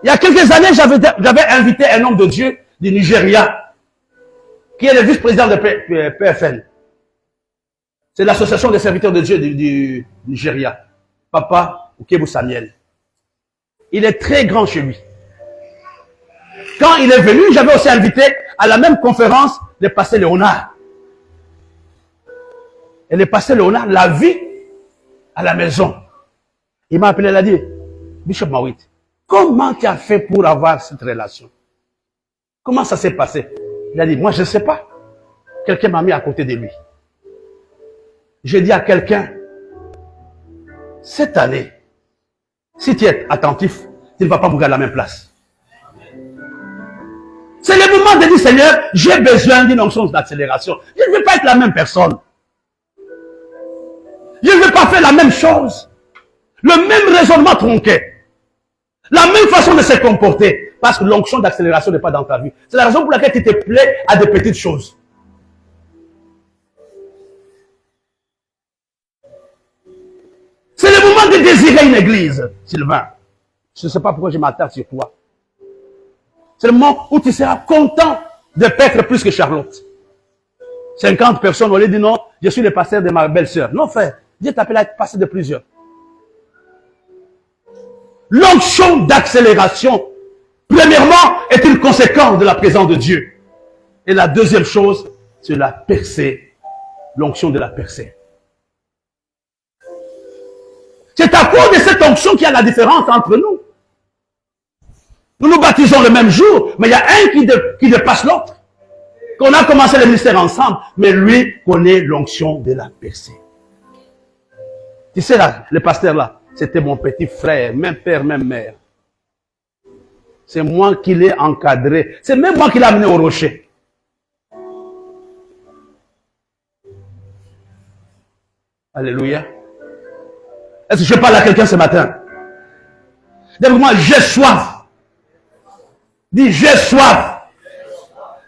Il y a quelques années, j'avais invité un homme de Dieu du Nigeria, qui est le vice-président de PFN. C'est l'association des serviteurs de Dieu du Nigeria. Papa Ukebu Samuel. Il est très grand chez lui. Quand il est venu, j'avais aussi invité à la même conférence le pasteur Léonard. Et le pasteur Léonard l'a vu à la maison. Il m'a appelé, il a dit, Bishop Mawit, comment tu as fait pour avoir cette relation? Comment ça s'est passé? Il a dit, moi je ne sais pas. Quelqu'un m'a mis à côté de lui. J'ai dit à quelqu'un, cette année, si tu es attentif, tu ne vas pas mourir à la même place. C'est le moment de dire, Seigneur, j'ai besoin d'une onction d'accélération. Je ne veux pas être la même personne. Je ne veux pas faire la même chose. Le même raisonnement tronqué. La même façon de se comporter. Parce que l'onction d'accélération n'est pas dans ta vie. C'est la raison pour laquelle tu te plais à des petites choses. C'est le moment de désirer une église, Sylvain. Je ne sais pas pourquoi je m'attaque sur toi. C'est le moment où tu seras content de paître plus que Charlotte. 50 personnes, on lui dit non, je suis le pasteur de ma belle-sœur. Non, frère, Dieu t'appelle à être pasteur de plusieurs. L'onction d'accélération, premièrement, est une conséquence de la présence de Dieu. Et la deuxième chose, c'est la percée, l'onction de la percée. C'est à cause de cette onction qu'il y a la différence entre nous. Nous nous baptisons le même jour, mais il y a un qui dépasse l'autre. Qu'on a commencé le ministère ensemble, mais lui connaît l'onction de la percée. Tu sais là, le pasteur là, c'était mon petit frère, même père, même mère. C'est moi qui l'ai encadré. C'est même moi qui l'ai amené au rocher. Alléluia. Est-ce que je parle à quelqu'un ce matin? Dis-moi, j'ai soif. Dis, j'ai soif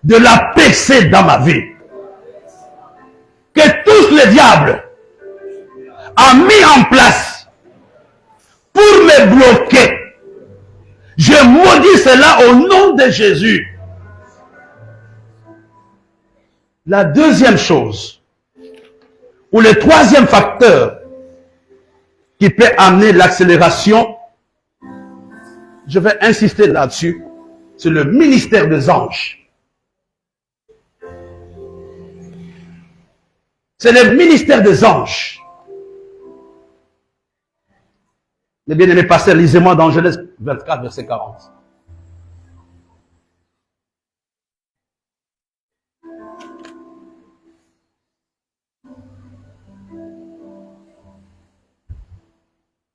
de la percée dans ma vie. Que tous les diables a mis en place pour me bloquer. Je maudis cela au nom de Jésus. La deuxième chose, ou le troisième facteur qui peut amener l'accélération, je vais insister là-dessus, c'est le ministère des anges. C'est le ministère des anges. Les bien-aimés pasteurs, lisez-moi dans Genèse 24, verset 40.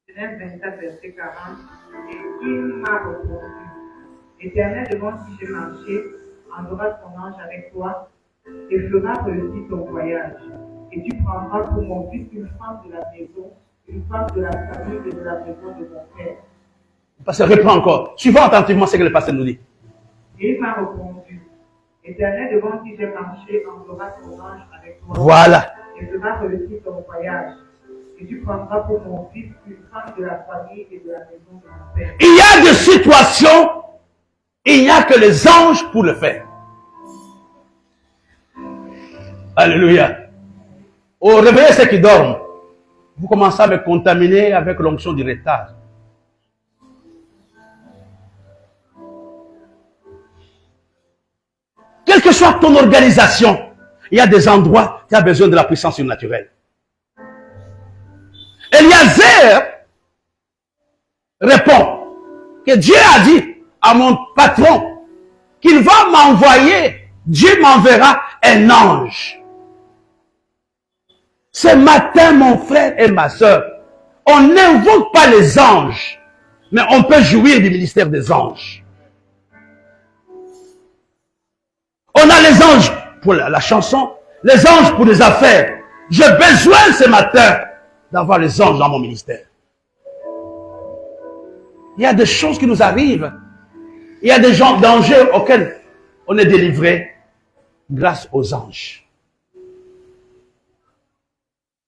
Genèse 24, verset 40. Et il m'a répondu, Éternel, devant qui j'ai marché, enverra ton ange avec toi et fera réussir ton voyage. Et tu prendras pour mon fils une femme de la maison, une femme de la famille et de la maison de mon père. Le pasteur reprend encore. Suivons attentivement ce que le pasteur nous dit. Et il m'a répondu, Éternel, devant qui j'ai marché, enverra ton ange avec toi. Voilà. Et fera réussir ton voyage. Et tu prendras pour mon fils une femme de la famille et de la maison de mon père. Il y a des situations, il n'y a que les anges pour le faire. Alléluia. Au réveil, ceux qui dorment, vous commencez à me contaminer avec l'onction du retard. Quelle que soit ton organisation, il y a des endroits qui ont besoin de la puissance surnaturelle. Eliezer répond que Dieu a dit à mon patron qu'il va m'envoyer, Dieu m'enverra un ange. Ce matin, mon frère et ma soeur, on n'invoque pas les anges, mais on peut jouir du ministère des anges. On a les anges pour la chanson, les anges pour les affaires. J'ai besoin ce matin d'avoir les anges dans mon ministère. Il y a des choses qui nous arrivent. Il y a des dangers auxquels on est délivré grâce aux anges.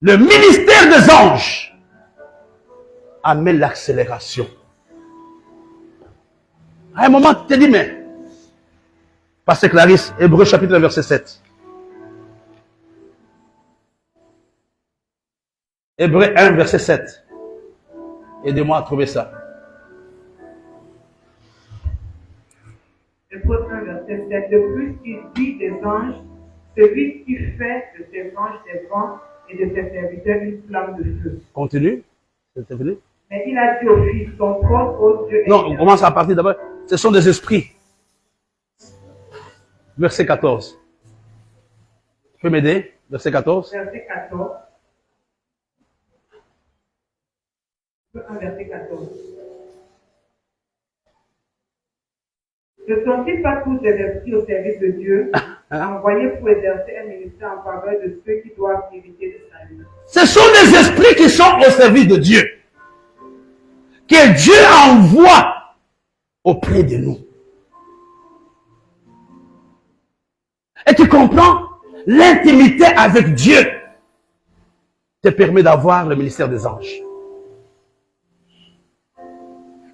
Le ministère des anges amène l'accélération. À un moment, tu te dis, mais, Pasteur Clarisse, Hébreux chapitre 1, verset 7. Hébreux 1, verset 7. Aidez-moi à trouver ça. Hébreux 1, verset 7. De plus, il dit des anges, celui qui fait de ses anges des vents et de ses serviteurs une flamme de feu. Continue. C'est fini. Mais il a dit au Fils, ton trône, ô Dieu. Non, on commence à partir d'abord. Ce sont des esprits. Verset 14. Tu peux m'aider? Verset 14. Verset 14. 1, verset 14. Ne sont-ils pas tous des esprits au service de Dieu, envoyés pour exercer un ministère en faveur de ceux qui doivent éviter le salut? Ce sont des esprits qui sont au service de Dieu, que Dieu envoie auprès de nous. Et tu comprends, l'intimité avec Dieu te permet d'avoir le ministère des anges.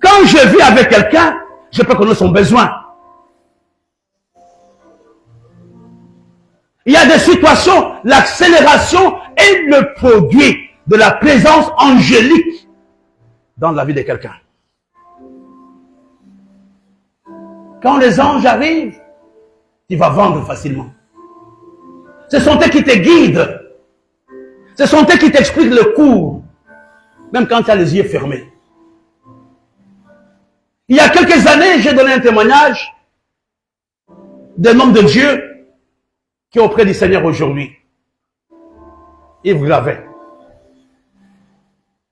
Quand je vis avec quelqu'un, je peux connaître son besoin. Il y a des situations, l'accélération est le produit de la présence angélique dans la vie de quelqu'un. Quand les anges arrivent, tu vas vendre facilement. Ce sont eux qui te guident. Ce sont eux qui t'expliquent le cours, même quand tu as les yeux fermés. Il y a quelques années, j'ai donné un témoignage d'un homme de Dieu qui est auprès du Seigneur aujourd'hui. Yves Gravet.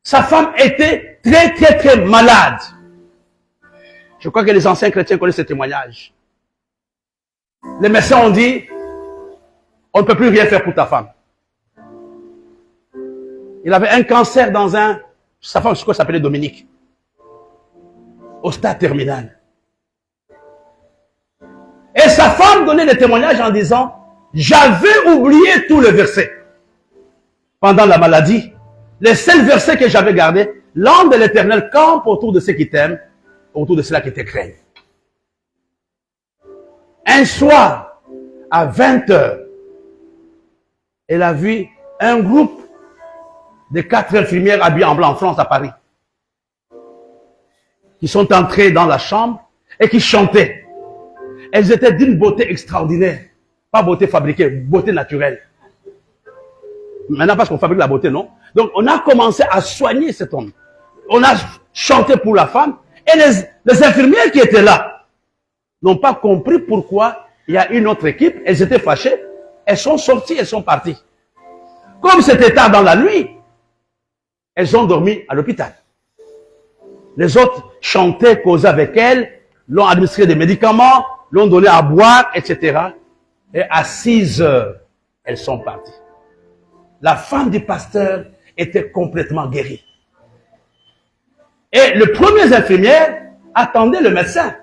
Sa femme était très malade. Je crois que les anciens chrétiens connaissent ce témoignage. Les médecins ont dit, on ne peut plus rien faire pour ta femme. Il avait un cancer dans sa femme, je crois, s'appelait Dominique. Au stade terminal. Et sa femme donnait le témoignage en disant, j'avais oublié tout le verset. Pendant la maladie, les seuls versets que j'avais gardés, l'âme de l'Éternel campe autour de ceux qui t'aiment, autour de ceux qui te craignent. Un soir, à 20h, elle a vu un groupe de 4 infirmières habillées en blanc en France, à Paris, qui sont entrées dans la chambre et qui chantaient. Elles étaient d'une beauté extraordinaire. Pas beauté fabriquée, beauté naturelle. Maintenant, parce qu'on fabrique la beauté, non? Donc, on a commencé à soigner cet homme. On a chanté pour la femme. Et les infirmières qui étaient là n'ont pas compris pourquoi il y a une autre équipe. Elles étaient fâchées. Elles sont sorties, elles sont parties. Comme c'était tard dans la nuit, elles ont dormi à l'hôpital. Les autres chantaient, causaient avec elles, l'ont administré des médicaments, l'ont donné à boire, etc. Et à 6 heures, elles sont parties. La femme du pasteur était complètement guérie. Et le premier infirmière attendait le médecin.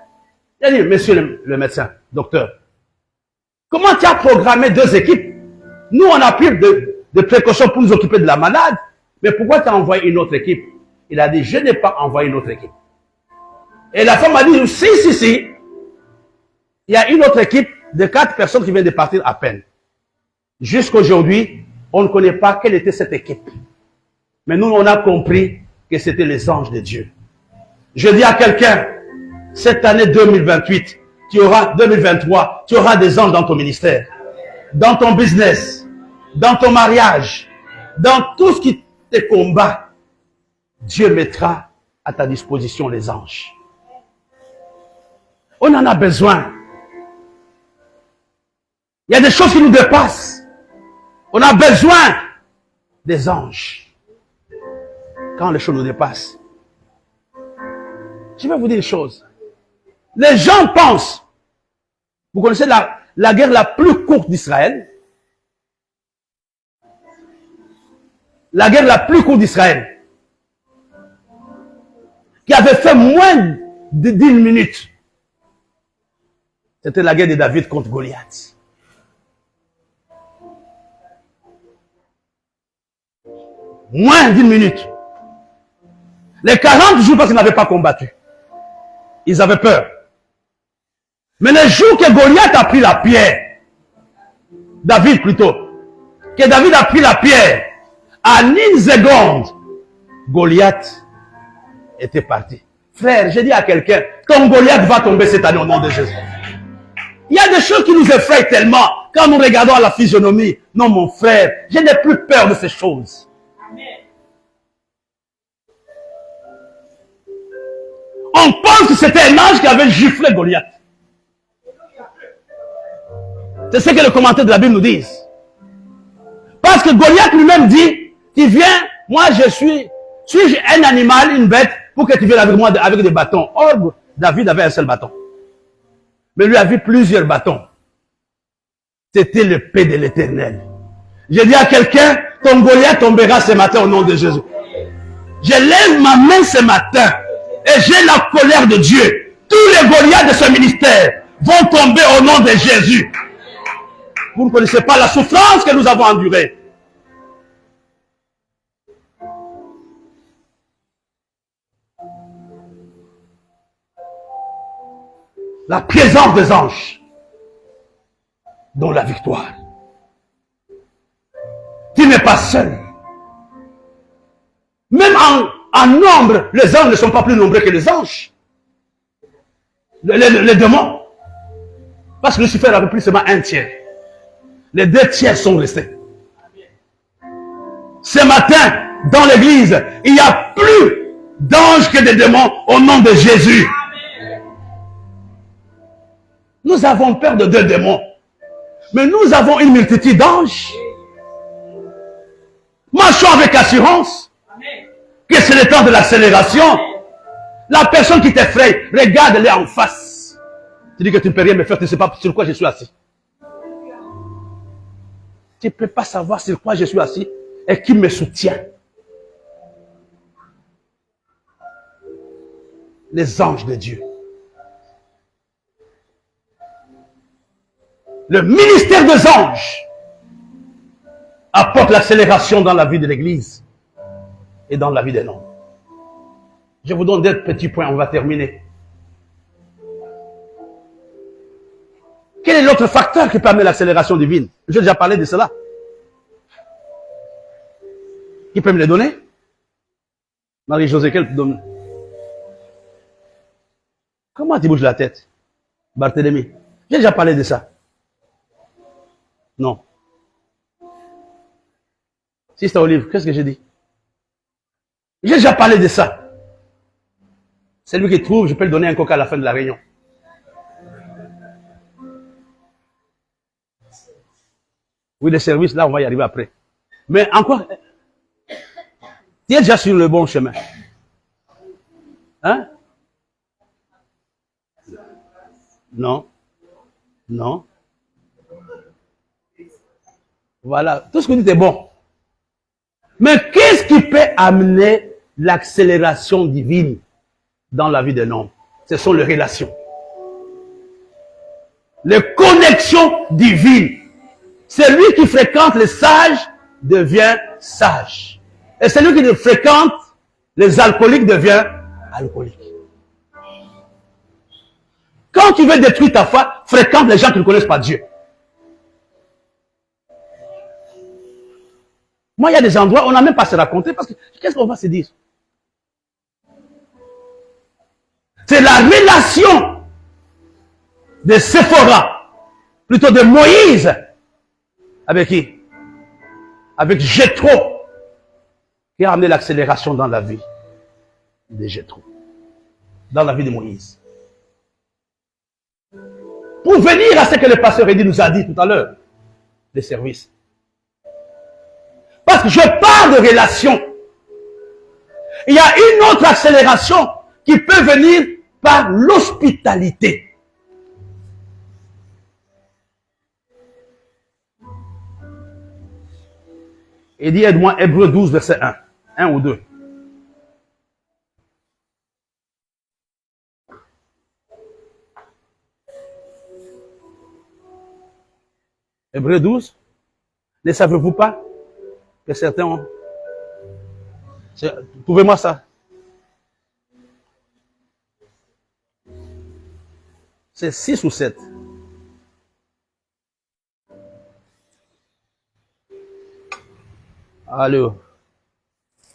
Il a dit, monsieur le médecin, docteur, comment tu as programmé 2 équipes? Nous, on a pris de précautions pour nous occuper de la malade, mais pourquoi tu as envoyé une autre équipe? Il a dit, je n'ai pas envoyé une autre équipe. Et la femme a dit, si. Il y a une autre équipe de 4 personnes qui viennent de partir à peine. Jusqu'aujourd'hui, on ne connaît pas quelle était cette équipe. Mais nous, on a compris que c'était les anges de Dieu. Je dis à quelqu'un, cette année 2028, 2023, tu auras des anges dans ton ministère, dans ton business, dans ton mariage, dans tout ce qui te combat. Dieu mettra à ta disposition les anges. On en a besoin. Il y a des choses qui nous dépassent. On a besoin des anges. Quand les choses nous dépassent. Je vais vous dire une chose. Les gens pensent, vous connaissez la guerre la plus courte d'Israël. La guerre la plus courte d'Israël. Qui avait fait moins de 10 minutes. C'était la guerre de David contre Goliath. Moins d'1 minute. Les 40 jours parce qu'ils n'avaient pas combattu. Ils avaient peur. Mais le jour que Goliath a pris la pierre, David plutôt, que David a pris la pierre, en 1 seconde, Goliath était parti. Frère, j'ai dit à quelqu'un, ton Goliath va tomber cette année au nom de Jésus. Il y a des choses qui nous effraient tellement quand nous regardons à la physionomie. Non, mon frère, je n'ai plus peur de ces choses. On pense que c'était un ange qui avait giflé Goliath. C'est ce que les commentaires de la Bible nous disent. Parce que Goliath lui-même dit, tu viens, moi suis-je un animal, une bête, pour que tu viennes avec moi avec des bâtons. Or, David avait un seul bâton. Mais lui avait plusieurs bâtons. C'était le paix de l'Éternel. J'ai dit à quelqu'un, ton Goliath tombera ce matin au nom de Jésus. Je lève ma main ce matin et j'ai la colère de Dieu. Tous les Goliaths de ce ministère vont tomber au nom de Jésus. Vous ne connaissez pas la souffrance que nous avons endurée. La présence des anges dans la victoire. Tu n'es pas seul. Même en nombre, les anges ne sont pas plus nombreux que les anges. Les démons. Parce que Lucifer avait plus seulement 1/3. Les 2/3 sont restés. Ce matin, dans l'église, il n'y a plus d'anges que de démons au nom de Jésus. Nous avons peur de 2 démons. Mais nous avons une multitude d'anges. Marchons avec assurance. Que c'est le temps de l'accélération. La personne qui t'effraie, regarde-les en face. Tu dis que tu ne peux rien me faire, tu ne sais pas sur quoi je suis assis. Tu ne peux pas savoir sur quoi je suis assis et qui me soutient. Les anges de Dieu. Le ministère des anges apporte l'accélération dans la vie de l'Église et dans la vie des hommes. Je vous donne 2 petits points, on va terminer. Quel est l'autre facteur qui permet l'accélération divine? J'ai déjà parlé de cela. Qui peut me les donner? Marie-Josée, quel donne? Comment tu bouges la tête? Barthélemy. J'ai déjà parlé de ça. Non. Sister Olive, qu'est-ce que j'ai dit? J'ai déjà parlé de ça. C'est lui qui trouve, je peux lui donner un coca à la fin de la réunion. Oui, les services, là, on va y arriver après. Mais encore, tu es déjà sur le bon chemin. Hein? Non. Non. Voilà, tout ce que vous dites est bon. Mais qu'est-ce qui peut amener l'accélération divine dans la vie d'un homme? Ce sont les relations. Les connexions divines. Celui qui fréquente les sages devient sage. Et celui qui fréquente les alcooliques devient alcoolique. Quand tu veux détruire ta foi, fréquente les gens qui ne connaissent pas Dieu. Moi, il y a des endroits où on n'a même pas à se raconter parce que qu'est-ce qu'on va se dire? C'est la relation de Séphora, plutôt de Moïse, avec qui? Avec Jéthro, qui a amené l'accélération dans la vie de Jéthro, dans la vie de Moïse. Pour venir à ce que le pasteur Eddy nous a dit tout à l'heure, les services. Parce que je parle de relation. Il y a une autre accélération qui peut venir par l'hospitalité. Il dit, aide-moi, Hébreux 12, verset 1. 1 ou 2. Hébreux 12. Ne savez-vous pas que certains ont... Trouvez-moi ça. C'est 6 ou 7. Allez.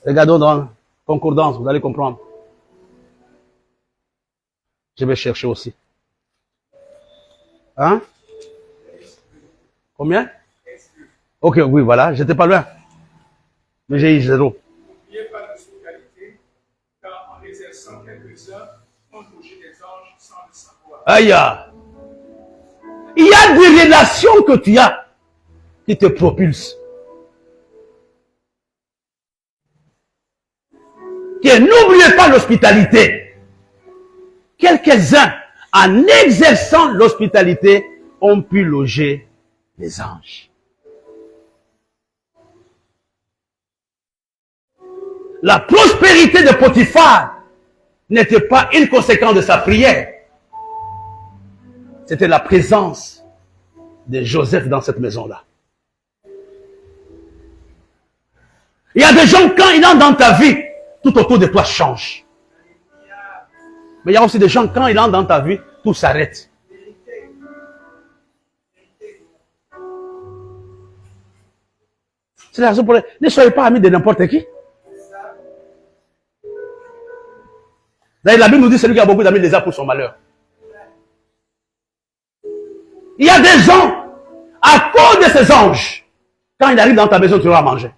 Regardons dans concordance, vous allez comprendre. Je vais chercher aussi. Hein? Combien? Ok, oui, voilà, j'étais pas loin. Mais j'ai eu 0. Il n'y a pas d'hospitalité, car en exerçant quelques-uns, on touche des anges sans le savoir. Aïe! Il y a des relations que tu as qui te propulsent. N'oubliez pas l'hospitalité. Quelques-uns, en exerçant l'hospitalité, ont pu loger les anges. La prospérité de Potiphar n'était pas une conséquence de sa prière. C'était la présence de Joseph dans cette maison-là. Il y a des gens, quand ils entrent dans ta vie, tout autour de toi change. Mais il y a aussi des gens, quand ils entrent dans ta vie, tout s'arrête. C'est la raison pour laquelle ne soyez pas amis de n'importe qui. D'ailleurs, la Bible nous dit celui qui a beaucoup d'amis les a pour son malheur. Il y a des gens, à cause de ces anges, quand ils arrivent dans ta maison, tu vas manger.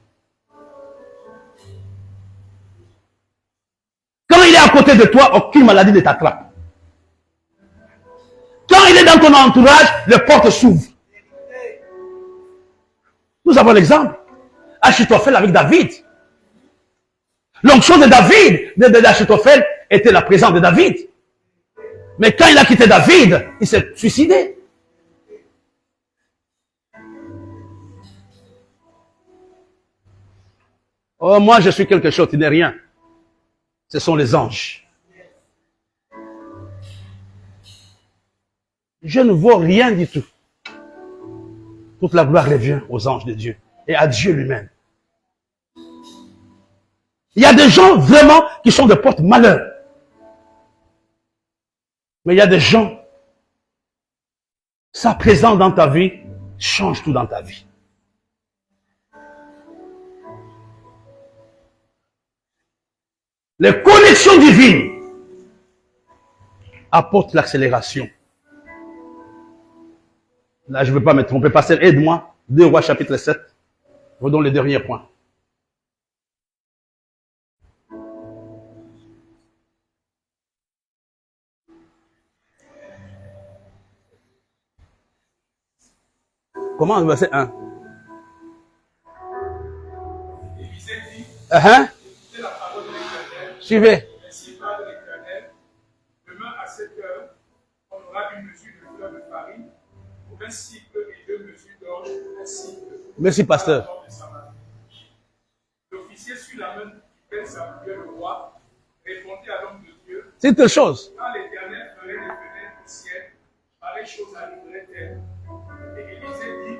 Quand il est à côté de toi, aucune maladie ne t'attrape. Quand il est dans ton entourage, les portes s'ouvrent. Nous avons l'exemple. Achitophel avec David. L'onction de David, d'Achitophel, était la présence de David. Mais quand il a quitté David, il s'est suicidé. Oh, moi je suis quelque chose, tu n'es rien. Ce sont les anges. Je ne vois rien du tout. Toute la gloire revient aux anges de Dieu et à Dieu lui-même. Il y a des gens vraiment qui sont de porte-malheur. Mais il y a des gens, sa présence dans ta vie change tout dans ta vie. Les connexions divines apportent l'accélération. Là, je ne veux pas me tromper. Pasteur, aide-moi. 2 Rois chapitre 7. Redons le dernier point. Comment verset 1? Élisée dit, Uh-huh. la parole de l'Éternel, Suivez. ainsi parle l'Éternel, demain à 7 heures, on aura une mesure de fleur de farine pour un cycle et 2 mesures d'orge pour un cycle. Merci, pasteur. L'officier sur la main qui pèse sa prière le roi répondit à l'homme de Dieu, C'est une chose. quand l'Éternel ferait les fenêtres du ciel, pareille chose arriverait-elle. Et Élisée dit,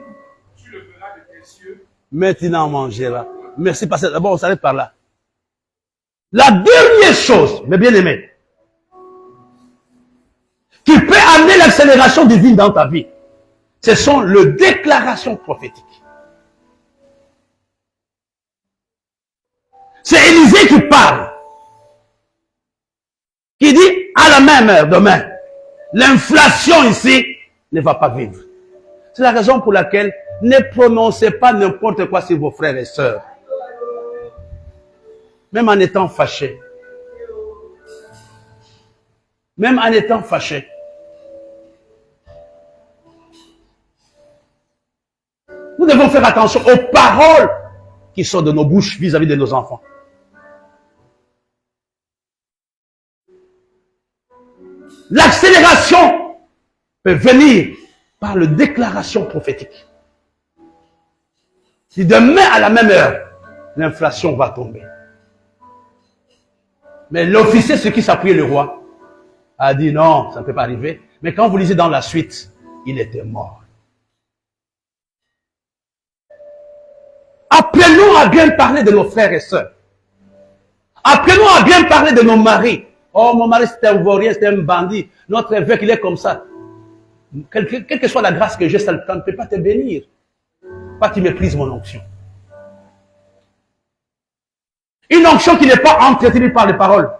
tu le verras de tes yeux. Maintenant, mangez-la. Merci, pasteur. D'abord, on s'arrête par là. La dernière chose, mes bien-aimés, qui peut amener l'accélération divine dans ta vie, ce sont les déclarations prophétiques. C'est Élisée qui parle, qui dit à la même heure demain, l'inflation ici ne va pas vivre. C'est la raison pour laquelle ne prononcez pas n'importe quoi sur vos frères et sœurs. Même en étant fâché. Même en étant fâché. Nous devons faire attention aux paroles qui sortent de nos bouches vis-à-vis de nos enfants. L'accélération peut venir par la déclaration prophétique. Si demain à la même heure, l'inflation va tomber. Mais l'officier sur qui s'appuyait le roi a dit non, ça ne peut pas arriver. Mais quand vous lisez dans la suite, il était mort. Apprenons à bien parler de nos frères et sœurs. Apprenons à bien parler de nos maris. Oh, mon mari, c'est un vaurien, c'est un bandit. Notre évêque, il est comme ça. Quelle que soit la grâce que j'ai, ça ne peut pas te bénir. Pas que tu méprises mon onction. Une onction qui n'est pas entretenue par les paroles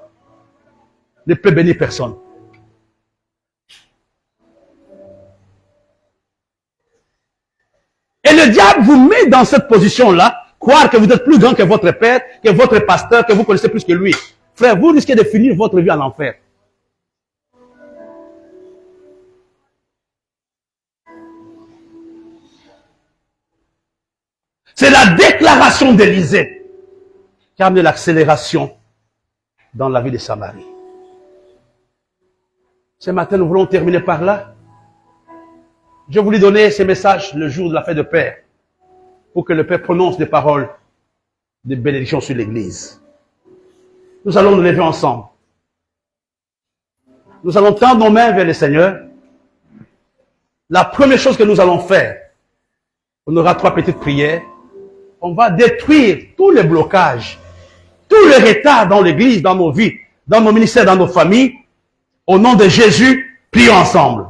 ne peut bénir personne. Et le diable vous met dans cette position-là, croire que vous êtes plus grand que votre père, que votre pasteur, que vous connaissez plus que lui. Frère, vous risquez de finir votre vie en enfer. C'est la déclaration d'Élisée qui a amené l'accélération dans la vie de Samarie. Ce matin, nous voulons terminer par là. Je voulais donner ces messages le jour de la fête de Père pour que le Père prononce des paroles de bénédiction sur l'Église. Nous allons nous lever ensemble. Nous allons tendre nos mains vers le Seigneur. La première chose que nous allons faire, on aura 3 petites prières. On va détruire tous les blocages, tous les retards dans l'Église, dans nos vies, dans nos ministères, dans nos familles. Au nom de Jésus, prions ensemble.